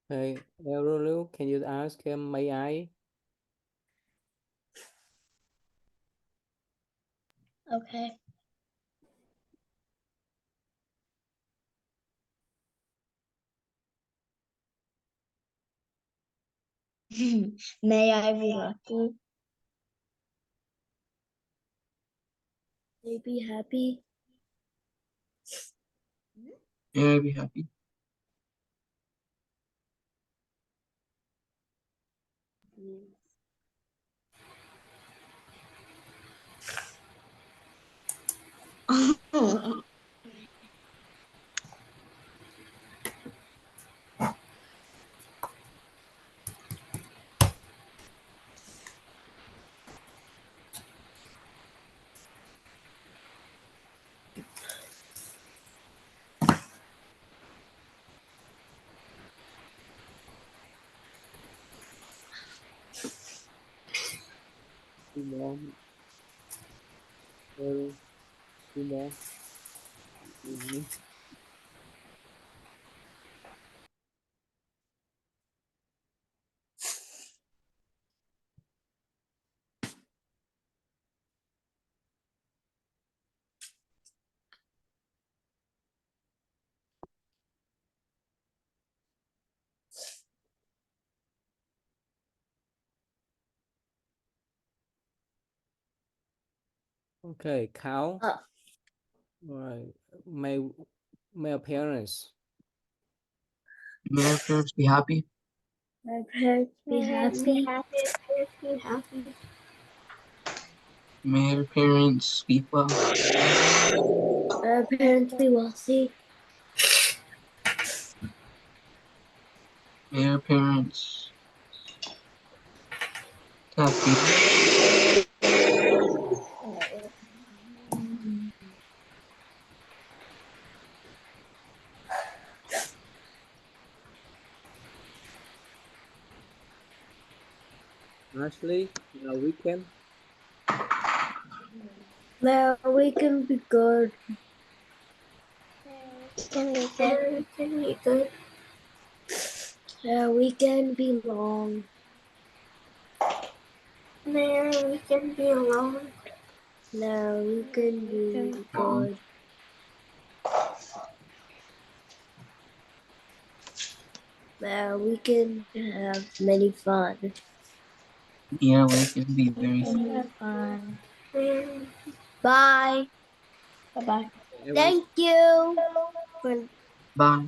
Hey, Lulu, can you ask him, may I? Okay. May I be lucky? May I be happy? Yeah, I'd be happy. Two more. Mhm. Okay, cow. Right. My appearance. May our parents be happy. My parents be happy. May our parents speak well. My parents be wealthy. May our parents have freedom. Ashley, weekend. Now we can be good. Can be good. Can be good. We can be long. There we can be alone. Now we can be good. Now we can have many fun. Yeah, we can be very Have fun. Bye. Bye bye. Thank you for Bye.